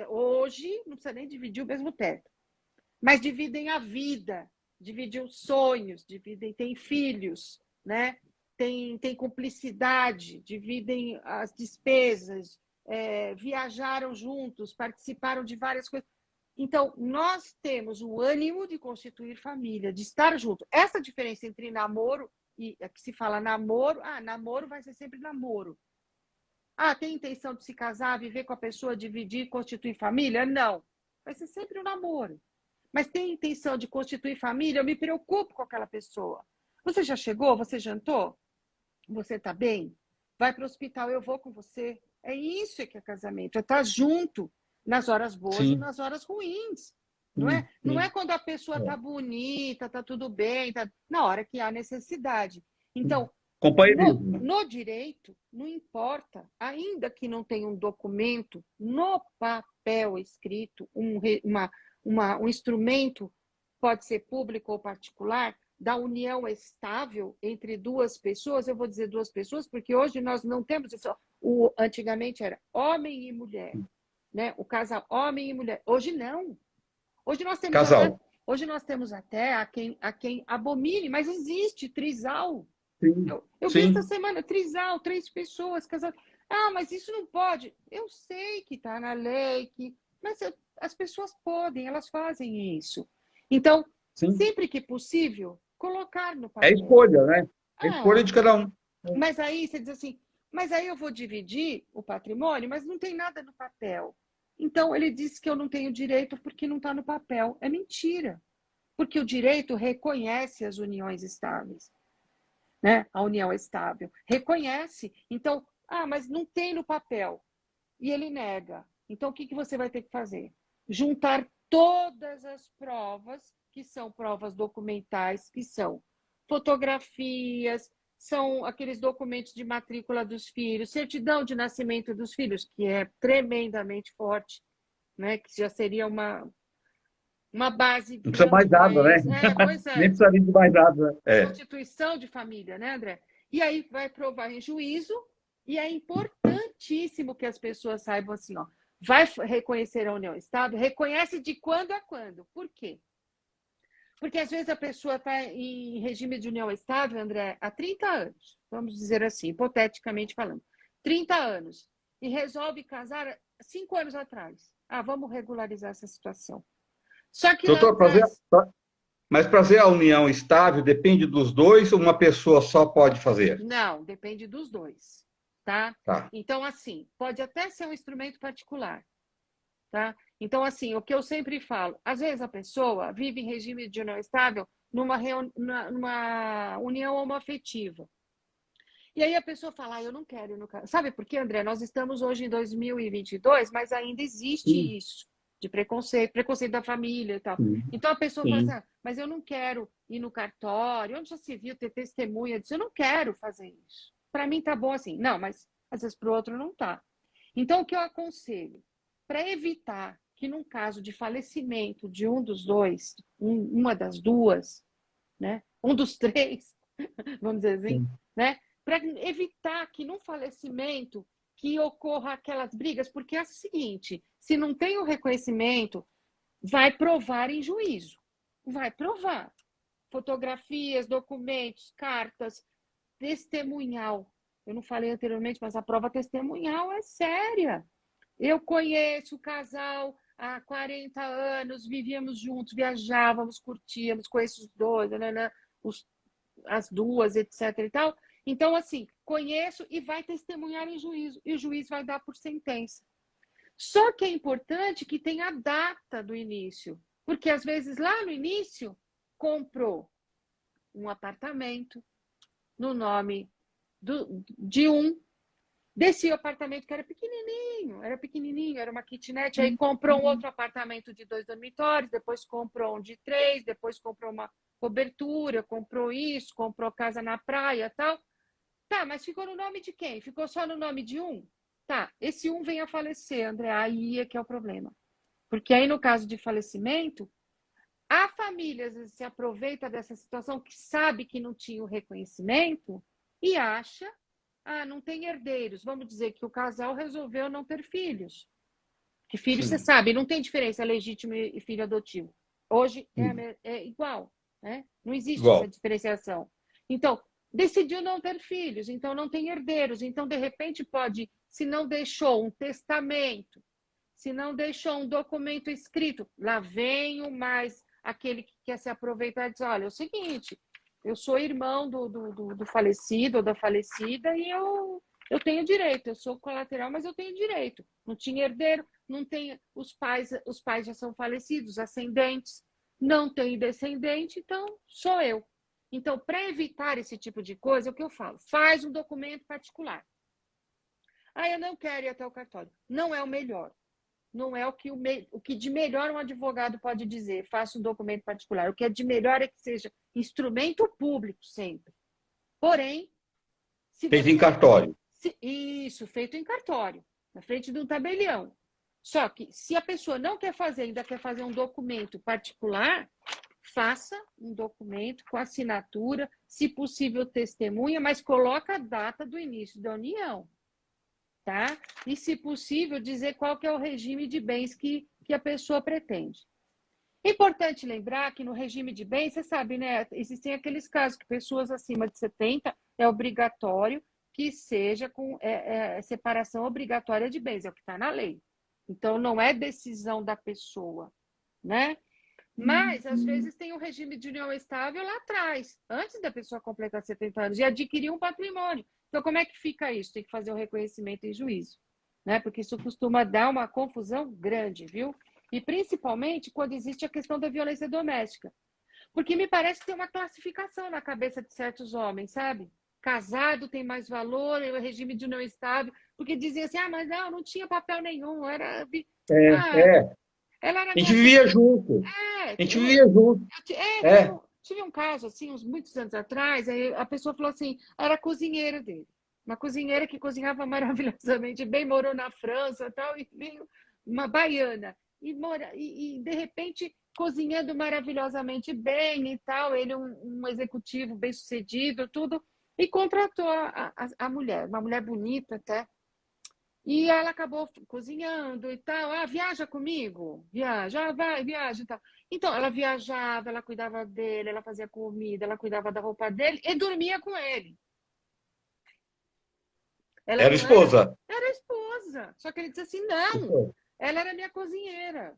Hoje, não precisa nem dividir o mesmo teto, mas dividem a vida, dividem os sonhos, têm filhos, né? Tem cumplicidade, dividem as despesas, viajaram juntos, participaram de várias coisas. Então, nós temos o ânimo de constituir família, de estar junto. Essa diferença entre namoro e que se fala namoro, namoro vai ser sempre namoro. Tem intenção de se casar, viver com a pessoa, dividir, constituir família? Não. Vai ser sempre um namoro. Mas tem intenção de constituir família? Eu me preocupo com aquela pessoa. Você já chegou? Você jantou? Você está bem? Vai para o hospital, eu vou com você. É isso que é casamento, é estar junto nas horas boas e Sim, nas horas ruins. Não é, sim, não é sim. quando a pessoa está É. bonita, está tudo bem, na hora que há necessidade. Então, Companheirismo. no direito, não importa, ainda que não tenha um documento no papel escrito, um instrumento, pode ser público ou particular, da união estável entre duas pessoas, eu vou dizer duas pessoas, porque hoje nós não temos isso. Antigamente era homem e mulher, né? O casal homem e mulher. Hoje não. Hoje nós temos até, Casal. a quem abomine, mas existe trisal. Sim, Eu vi essa sim, semana, trisal, 3 pessoas casadas. Mas isso não pode. Eu sei que está na lei, mas as pessoas podem, elas fazem isso. Então, sim. sempre que possível, colocar no É papel. escolha, né? É escolha Ah, de cada um. mas aí você diz assim, mas aí eu vou dividir o patrimônio, mas não tem nada no papel. Então, ele disse que eu não tenho direito porque não está no papel. É mentira, porque o direito reconhece as uniões estáveis, né? A união estável. Reconhece. Então, mas não tem no papel. E ele nega. Então, o que você vai ter que fazer? Juntar todas as provas, que são provas documentais, que são fotografias, são aqueles documentos de matrícula dos filhos, certidão de nascimento dos filhos, que é tremendamente forte, né? Que já seria uma base Não precisa grande mais para nada, né? eles. Pois Nem é, precisaria de mais nada, né? É. constituição de família, né, André? E aí vai provar em juízo, e é importantíssimo que as pessoas saibam assim, ó, vai reconhecer a união estável, reconhece de quando a quando. Por quê? Porque às vezes a pessoa está em regime de união estável, André, há 30 anos, vamos dizer assim, hipoteticamente falando, 30 anos, e resolve casar 5 anos atrás. Vamos regularizar essa situação. Só que lá Doutor, atrás, mas fazer a união estável depende dos dois ou uma pessoa só pode fazer? não, depende dos dois, tá? Tá. Então, assim, pode até ser um instrumento particular, tá? Então, assim, o que eu sempre falo, às vezes a pessoa vive em regime de união estável numa união homoafetiva. E aí a pessoa fala, eu não quero ir no caso. Sabe por quê, André? Nós estamos hoje em 2022, mas ainda existe Sim, isso, de preconceito da família e tal. sim, Então a pessoa fala sim. assim, mas eu não quero ir no cartório, onde já se viu ter testemunha disso? Eu não quero fazer isso. Para mim tá bom assim. Não, mas às vezes para o outro não tá. Então o que eu aconselho? Para evitar que num caso de falecimento de um dos dois, uma das duas, né? Um dos três, vamos dizer assim, Sim. né? Para evitar que num falecimento que ocorra aquelas brigas, porque é o seguinte, se não tem o reconhecimento, vai provar em juízo. Vai provar. Fotografias, documentos, cartas, testemunhal. Eu não falei anteriormente, mas a prova testemunhal é séria. Eu conheço o casal há 40 anos, vivíamos juntos, viajávamos, curtíamos, conheço os dois, as duas, etc. e tal. Então, assim, conheço e vai testemunhar em juízo, e o juiz vai dar por sentença. Só que é importante que tenha a data do início, porque às vezes lá no início comprou um apartamento no nome de um, desse apartamento que era pequenininho, era uma kitnet, aí comprou um outro apartamento de 2 dormitórios, depois comprou um de 3, depois comprou uma cobertura, comprou isso, comprou casa na praia e tal. Tá, mas ficou no nome de quem? Ficou só no nome de um? Tá, esse um vem a falecer, André, aí é que é o problema. Porque aí, no caso de falecimento, a família às vezes se aproveita dessa situação que sabe que não tinha o reconhecimento e acha, não tem herdeiros. Vamos dizer que o casal resolveu não ter filhos. Que filho, você sabe, não tem diferença legítimo e filho adotivo. Hoje é igual, né? Não existe essa diferenciação. Então, decidiu não ter filhos, então não tem herdeiros. Então, de repente, pode, se não deixou um testamento, se não deixou um documento escrito, lá vem o mais aquele que quer se aproveitar e diz, olha, é o seguinte, eu sou irmão do falecido ou da falecida e eu tenho direito, eu sou colateral, mas eu tenho direito. Não tinha herdeiro, não tem, os pais já são falecidos, ascendentes, não tem descendente, então sou eu. Então, para evitar esse tipo de coisa, é o que eu falo, faz um documento particular. Eu não quero ir até o cartório. Não é o melhor. Não é o que de melhor um advogado pode dizer, faça um documento particular. O que é de melhor é que seja instrumento público sempre. Porém, feito em cartório. Isso, feito em cartório, na frente de um tabelião. Só que se a pessoa não quer fazer, ainda quer fazer um documento particular, faça um documento com assinatura, se possível testemunha, mas coloca a data do início da união. Tá? E, se possível, dizer qual que é o regime de bens que a pessoa pretende. Importante lembrar que no regime de bens, você sabe, né? Existem aqueles casos que pessoas acima de 70 é obrigatório que seja com separação obrigatória de bens, é o que está na lei. Então, não é decisão da pessoa, né? Mas, às vezes, tem um regime de união estável lá atrás, antes da pessoa completar 70 anos, e adquirir um patrimônio. Então, como é que fica isso? Tem que fazer o reconhecimento em juízo, né? Porque isso costuma dar uma confusão grande, viu? E principalmente quando existe a questão da violência doméstica. Porque me parece que tem uma classificação na cabeça de certos homens, sabe? Casado tem mais valor, é o regime de união estável, porque dizem assim, mas não tinha papel nenhum, era... Ela era A gente minha... vivia junto. A gente vivia junto. Tive um caso, assim, uns muitos anos atrás, aí a pessoa falou assim, era a cozinheira dele. Uma cozinheira que cozinhava maravilhosamente bem, morou na França e tal, e veio uma baiana. E de repente, cozinhando maravilhosamente bem e tal, ele um executivo bem-sucedido, tudo, e contratou a mulher, uma mulher bonita até. E ela acabou cozinhando e tal. Viaja comigo? Viaja, vai, viaja e tal. Então, ela viajava, ela cuidava dele, ela fazia comida, ela cuidava da roupa dele e dormia com ele. Era esposa. Era esposa. Só que ele disse assim, não, ela era minha cozinheira.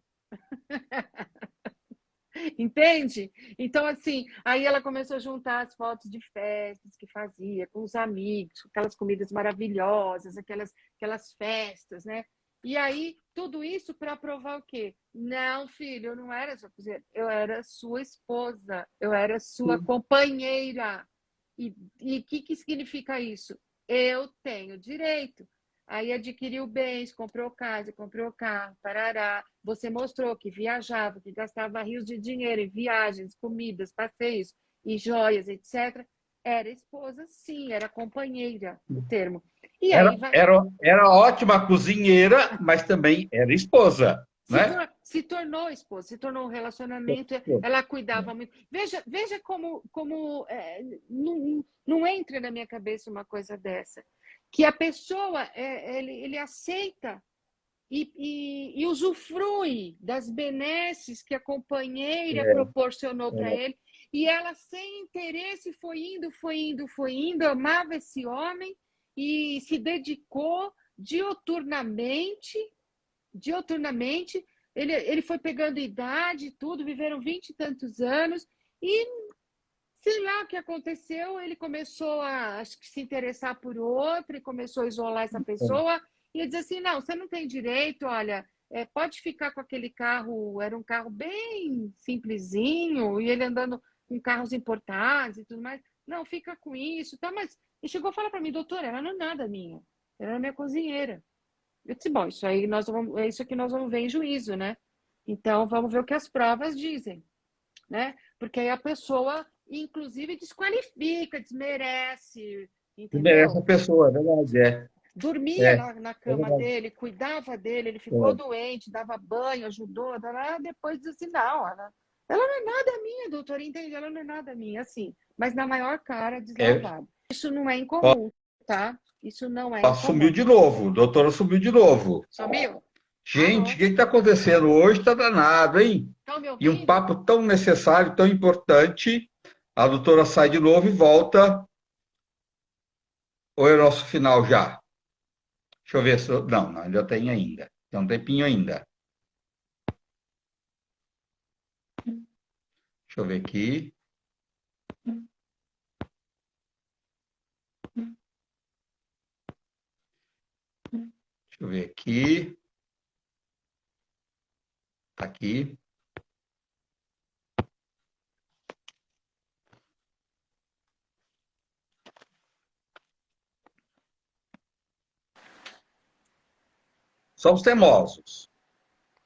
Entende? Então, assim, aí ela começou a juntar as fotos de festas que fazia com os amigos, aquelas comidas maravilhosas, aquelas festas, né? E aí, tudo isso para provar o quê? Não, filho, eu não era sua cozinheira, eu era sua esposa, eu era sua companheira. E o que significa isso? Eu tenho direito. Aí adquiriu bens, comprou casa, comprou carro, parará. Você mostrou que viajava, que gastava rios de dinheiro em viagens, comidas, passeios e joias, etc. Era esposa, sim, era companheira, o termo. E aí era ótima cozinheira, mas também era esposa, né? Se tornou esposa, se tornou um relacionamento, ela cuidava muito. Veja como não entra na minha cabeça uma coisa dessa. que a pessoa ele aceita e usufrui das benesses que a companheira proporcionou para ele, e ela, sem interesse, foi indo, amava esse homem e se dedicou dioturnamente. Ele foi pegando idade e tudo, viveram 20 e tantos anos, e sei lá o que aconteceu, ele começou a, acho que, se interessar por outra e começou a isolar essa pessoa e dizer assim, não, você não tem direito, olha, pode ficar com aquele carro, era um carro bem simplesinho, e ele andando com carros importados e tudo mais, não, fica com isso, tá? Mas ele chegou a falar para mim, doutora, ela não é nada minha, ela é minha cozinheira. Eu disse, bom, isso aí é isso que nós vamos ver em juízo, né? Então, vamos ver o que as provas dizem, né? Porque aí a pessoa, inclusive, desqualifica, desmerece, Merece a entendeu? pessoa, é verdade, Dormia na é cama verdade. dele, cuidava dele, ele ficou doente, dava banho, ajudou, depois disse assim, não, ela não é nada minha, doutora, entende? Ela não é nada minha, assim, mas na maior cara, É, deslavada. Isso não é ó, incomum, tá? Isso não é Ó, sumiu incomum. de novo, doutora sumiu de novo. Sumiu? Gente, o Alô? que está acontecendo hoje? Está danado, hein? Estão me E um ouvindo? papo tão necessário, tão importante. A doutora sai de novo e volta. Ou é o nosso final já? Deixa eu ver se. Não, não, ainda tem ainda. Tem um tempinho ainda. Deixa eu ver aqui. Deixa eu ver aqui. Tá aqui. Somos teimosos.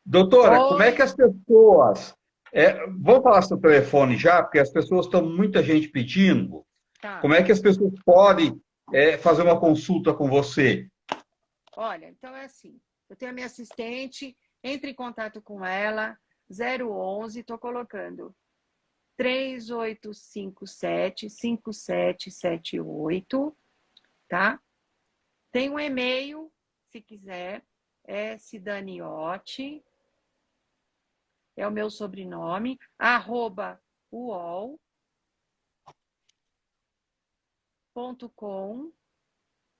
Doutora, como é que Oi? as pessoas. Vamos falar seu telefone já, porque as pessoas estão, muita gente pedindo. Tá. Como é que as pessoas podem fazer uma consulta com você? Olha, então é assim. Eu tenho a minha assistente, entre em contato com ela, 011, estou colocando 3857-5778, tá? Tem um e-mail, se quiser, é Sidaniotti, é o meu sobrenome, @uol.com.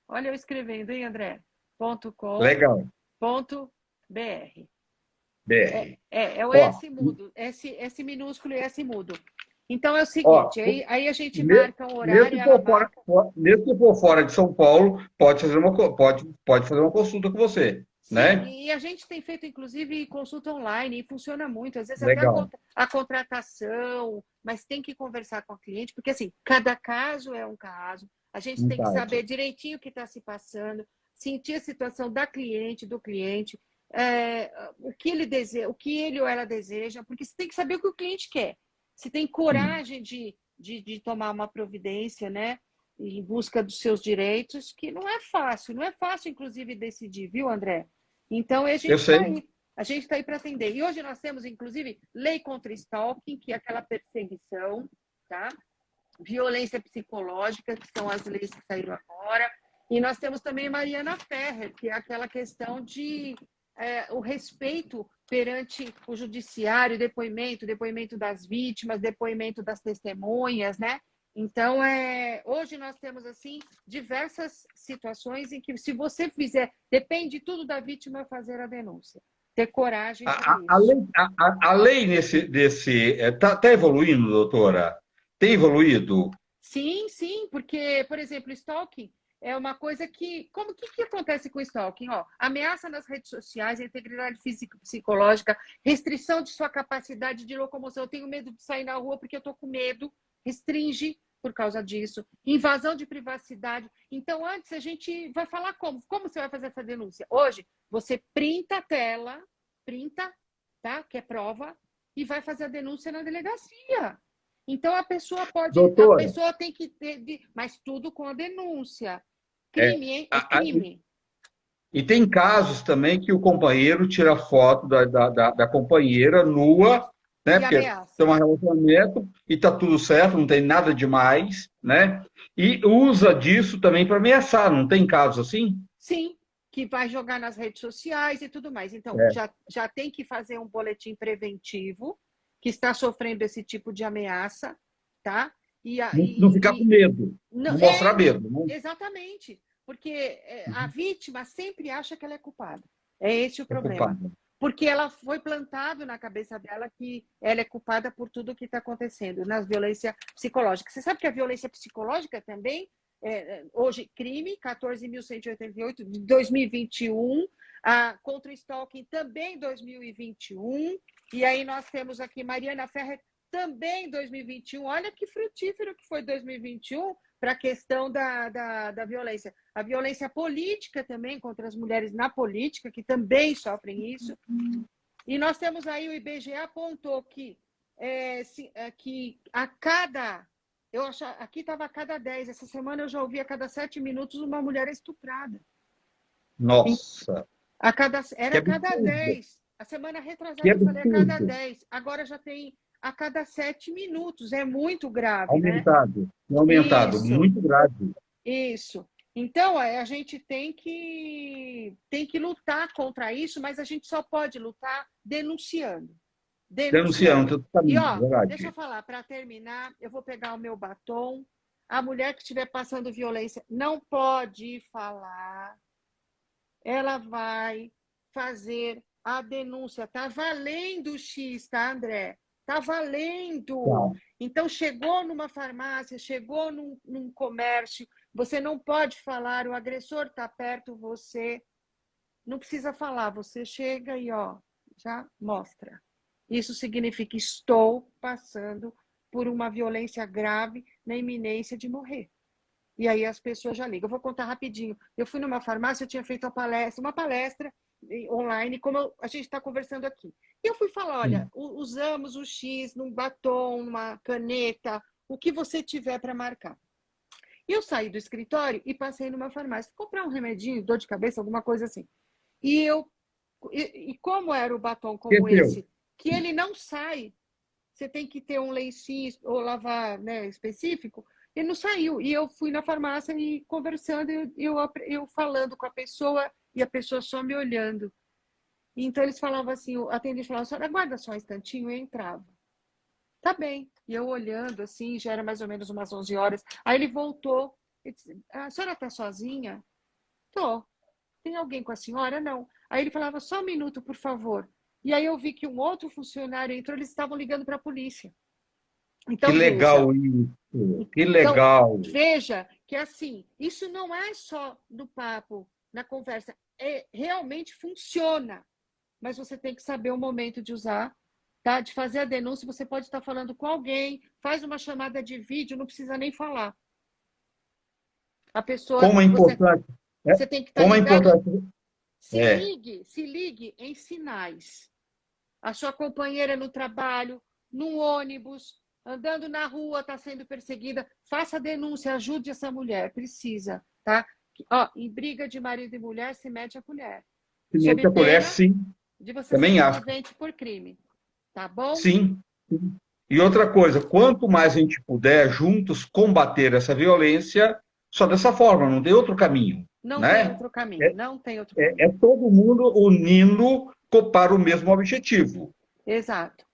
Olha eu escrevendo, hein, André? Legal. .com.br. BR. É o Ó, S mudo, S minúsculo e S mudo. Então é o ó, seguinte, aí a gente me- marca um mesmo horário, que ela for fora, marca. mesmo que for fora de São Paulo, pode fazer uma consulta com você, Sim, né? e a gente tem feito, inclusive, consulta online e funciona muito. Às vezes até Legal. a contratação, mas tem que conversar com a cliente, porque assim, cada caso é um caso. A gente Um tem que caso. saber direitinho o que está se passando, sentir a situação da cliente, do cliente, o que ele deseja, o que ele ou ela deseja, porque você tem que saber o que o cliente quer. Você tem Sim. coragem de tomar uma providência, né? Em busca dos seus direitos, que não é fácil, inclusive, decidir, viu, André? Então, Eu sei. a gente está aí para atender. E hoje nós temos, inclusive, lei contra stalking, que é aquela perseguição, tá? Violência psicológica, que são as leis que saíram agora. E nós temos também Mariana Ferrer, que é aquela questão de o respeito perante o judiciário, depoimento das vítimas, depoimento das testemunhas, né? Então, hoje nós temos, assim, diversas situações em que, se você fizer, depende tudo da vítima fazer a denúncia. Ter coragem para A isso. lei, a lei desse tá evoluindo, doutora? Tem evoluído? Sim, sim, porque, por exemplo, stalking é uma coisa que. Como que acontece com o stalking? Ó, ameaça nas redes sociais, a integridade física e psicológica, restrição de sua capacidade de locomoção. Eu tenho medo de sair na rua porque eu estou com medo, restringe por causa disso, invasão de privacidade. Então, antes a gente vai falar como? Como você vai fazer essa denúncia? Hoje, você printa a tela, printa, tá? Que é prova, e vai fazer a denúncia na delegacia. Então a Doutora, pessoa tem que ter, mas tudo com a denúncia. é, Crime, hein? É a- a- crime. e tem casos também que o companheiro tira foto da companheira nua, né? E Porque ameaça. tem um relacionamento e tá tudo certo, não tem nada demais, né? E usa disso também para ameaçar, não tem casos assim? Sim, que vai jogar nas redes sociais e tudo mais. Então, É. já tem que fazer um boletim preventivo que está sofrendo esse tipo de ameaça, tá? Não ficar com medo, Não, não mostrar medo, né? exatamente, porque a vítima sempre acha que ela é culpada. É esse o É problema. culpado. Porque ela foi plantado na cabeça dela que ela é culpada por tudo que está acontecendo na violência psicológica. Você sabe que a violência psicológica também, hoje, crime, 14.188 de 2021, contra o stalking também 2021, e aí nós temos aqui Mariana Ferrer também 2021. Olha que frutífero que foi 2021 para a questão da violência. A violência política também contra as mulheres na política, que também sofrem isso. E nós temos aí, o IBGE apontou que a cada... aqui estava a cada 10. Essa semana eu já ouvi a cada 7 minutos uma mulher estuprada. Nossa, Era que a cada absurdo, 10. A semana que retrasada eu falei a cada absurdo. 10. Agora já tem a cada 7 minutos. É muito grave, né? Aumentado, Isso, muito grave. isso. Então, a gente tem que lutar contra isso, mas a gente só pode lutar denunciando. Denunciando. Denunciando, E, totalmente, ó, deixa eu verdade. falar, para terminar, eu vou pegar o meu batom. A mulher que estiver passando violência não pode falar, ela vai fazer a denúncia. Tá valendo o X, tá, André? Tá valendo. Tá. Então, chegou numa farmácia, chegou num comércio, você não pode falar, o agressor está perto, você não precisa falar, você chega e ó, já mostra. Isso significa estou passando por uma violência grave na iminência de morrer. E aí as pessoas já ligam. Eu vou contar rapidinho. Eu fui numa farmácia, eu tinha feito uma palestra online, como a gente está conversando aqui. E eu fui falar, olha, usamos o X num batom, numa caneta, o que você tiver para marcar. E eu saí do escritório e passei numa farmácia, comprar um remedinho, dor de cabeça, alguma coisa assim. E como era o batom como Esqueceu. esse, que ele não sai, você tem que ter um lencinho ou lavar, né, específico, ele não saiu. E eu fui na farmácia e conversando, eu falando com a pessoa e a pessoa só me olhando. Então eles falavam assim, o atendente falava, senhora, aguarda só um instantinho, eu entrava. Tá bem. E eu olhando assim, já era mais ou menos umas 11 horas. Aí ele voltou e disse, a senhora está sozinha? Tô. Tem alguém com a senhora? Não. Aí ele falava, só um minuto, por favor. E aí eu vi que um outro funcionário entrou, eles estavam ligando para a polícia. Que Então, veja. legal isso, que Então, legal. veja que assim, isso não é só no papo, na conversa. Realmente funciona. Mas você tem que saber o momento de usar, tá? De fazer a denúncia. Você pode estar falando com alguém, faz uma chamada de vídeo, não precisa nem falar. A pessoa, Como é importante, você tem que estar como é ligado. importante, é, Se ligue em sinais. A sua companheira no trabalho, num ônibus, andando na rua, está sendo perseguida. Faça a denúncia, ajude essa mulher, precisa, tá? Ó, em briga de marido e mulher, se mete a colher. se Sob mete a colher, pena sim, de você ser também acho, conivente por crime. Tá bom? sim. E outra coisa, quanto mais a gente puder juntos combater essa violência, só dessa forma, não tem outro caminho, Não tem né? outro caminho, não tem outro É caminho. todo mundo unindo para o mesmo objetivo, Exato,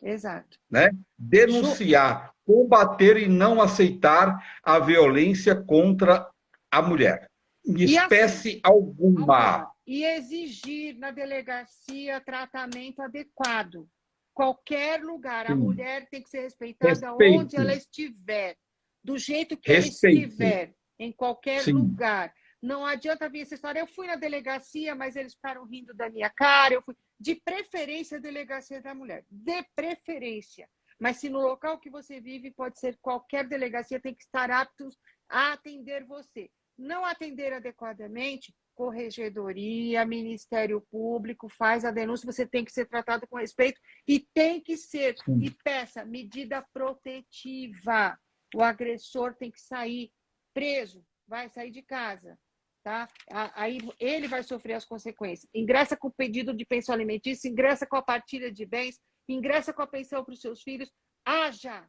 exato. né? Denunciar, combater e não aceitar a violência contra a mulher, em E assim, espécie alguma. E exigir na delegacia tratamento adequado. Qualquer lugar, a Sim. mulher tem que ser respeitada onde ela Respeito, estiver, do jeito que ela respeito, estiver, em qualquer sim. lugar. Não adianta vir essa história, eu fui na delegacia, mas eles ficaram rindo da minha cara, eu fui. De preferência, a delegacia da mulher. De preferência. Mas se no local que você vive, pode ser qualquer delegacia, tem que estar aptos a atender você. Não atender adequadamente, corregedoria, Ministério Público, faz a denúncia, você tem que ser tratado com respeito e tem que ser, e peça medida protetiva. O agressor tem que sair preso, vai sair de casa, tá? Aí ele vai sofrer as consequências. Ingressa com o pedido de pensão alimentícia, ingressa com a partilha de bens, ingressa com a pensão para os seus filhos. Haja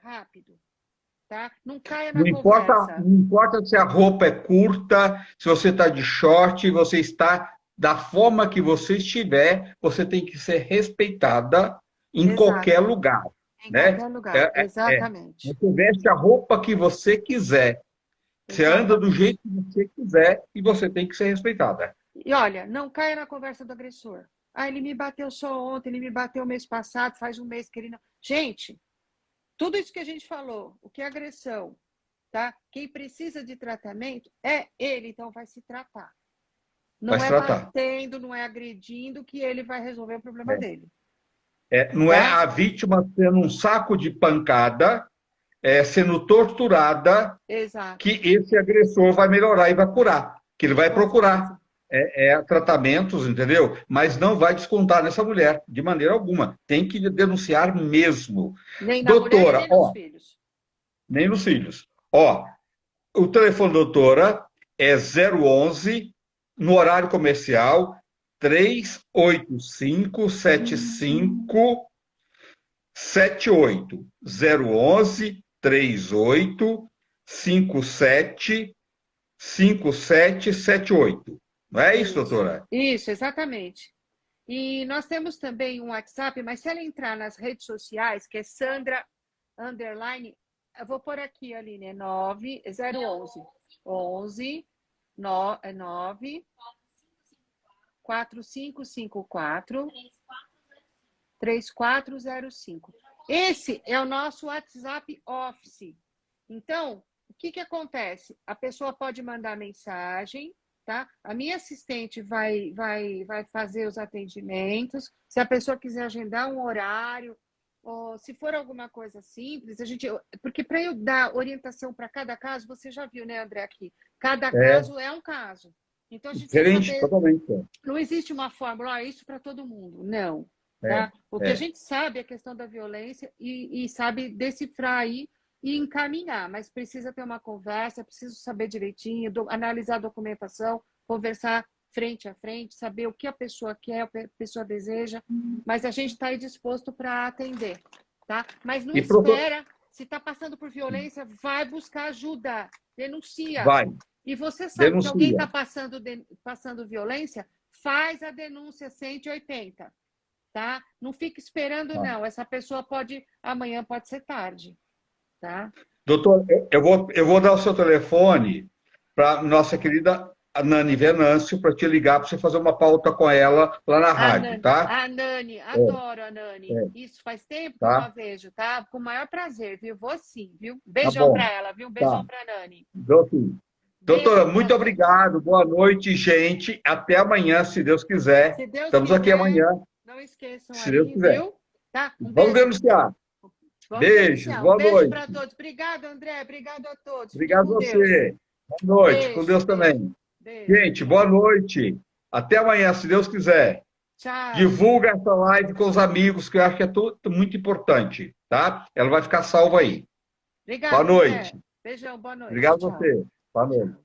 rápido, tá? Não caia na conversa. Não importa se a roupa é curta, se você está de short, você está da forma que você estiver, você tem que ser respeitada em Exato. qualquer lugar. Em Né? qualquer lugar, exatamente. Você veste a roupa que você quiser. Você anda do jeito que você quiser e você tem que ser respeitada. E olha, não caia na conversa do agressor. Ah, ele me bateu só ontem, ele me bateu mês passado, faz um mês que ele não... Gente, tudo isso que a gente falou, o que é agressão, tá? Quem precisa de tratamento é ele, então vai se tratar. Não é batendo, não é agredindo que ele vai resolver o problema dele. Não é a vítima sendo um saco de pancada, sendo torturada, que esse agressor vai melhorar e vai curar. Que ele vai procurar tratamentos, entendeu? Mas não vai descontar nessa mulher, de maneira alguma. Tem que denunciar mesmo. Nem na doutora, mulher, nem nos filhos. Nem nos filhos. Ó, o telefone da doutora é 011, no horário comercial, 385-7578. 011 3857 5778. Não é isso, doutora? Isso, exatamente. E nós temos também um WhatsApp, mas se ela entrar nas redes sociais, que é Sandra _ eu vou pôr aqui, Aline, é 011 11 9 4554 3405. Esse é o nosso WhatsApp Office. Então, o que acontece? A pessoa pode mandar mensagem, tá? A minha assistente vai fazer os atendimentos. Se a pessoa quiser agendar um horário, ou se for alguma coisa simples, porque para eu dar orientação para cada caso, você já viu, né, André, aqui? Cada caso é um caso. Então, a gente diferente, saber, totalmente. Não existe uma fórmula, isso para todo mundo. Não. Tá? O que a gente sabe é a questão da violência e sabe decifrar aí e encaminhar, mas precisa ter uma conversa, preciso saber direitinho, analisar a documentação, conversar frente a frente, saber o que a pessoa quer, o que a pessoa deseja, mas a gente está aí disposto para atender, tá? Mas não espera, se está passando por violência, vai buscar ajuda, denuncia. Vai. E você sabe Denuncia. que alguém está passando violência, faz a denúncia 180, tá? Não fica esperando, não. Essa pessoa amanhã pode ser tarde. Tá? Doutor, eu vou dar o seu telefone para nossa querida Nani Venâncio para te ligar para você fazer uma pauta com ela lá na rádio, tá? A Nani, adoro a Nani. Isso faz tempo que eu não a vejo, tá? Com o maior prazer, viu? Vou sim, viu? Beijão para ela, viu? Beijão para Nani. Doutora, muito obrigado. Boa noite, gente. Até amanhã, se Deus quiser. Se Deus Estamos quiser, aqui amanhã. Não esqueçam se Deus quiser. Viu? Tá? Vamos denunciar. Beijos, boa noite. Beijo para todos. Obrigado, André. Obrigado a todos. Obrigado a você. Boa noite. Com Deus também. Gente, boa noite. Até amanhã, se Deus quiser. Tchau. Divulga essa live com os amigos, que eu acho que é muito importante, tá? Ela vai ficar salva aí. Obrigado, boa noite. Beijão, boa noite. Obrigado a você. Boa noite.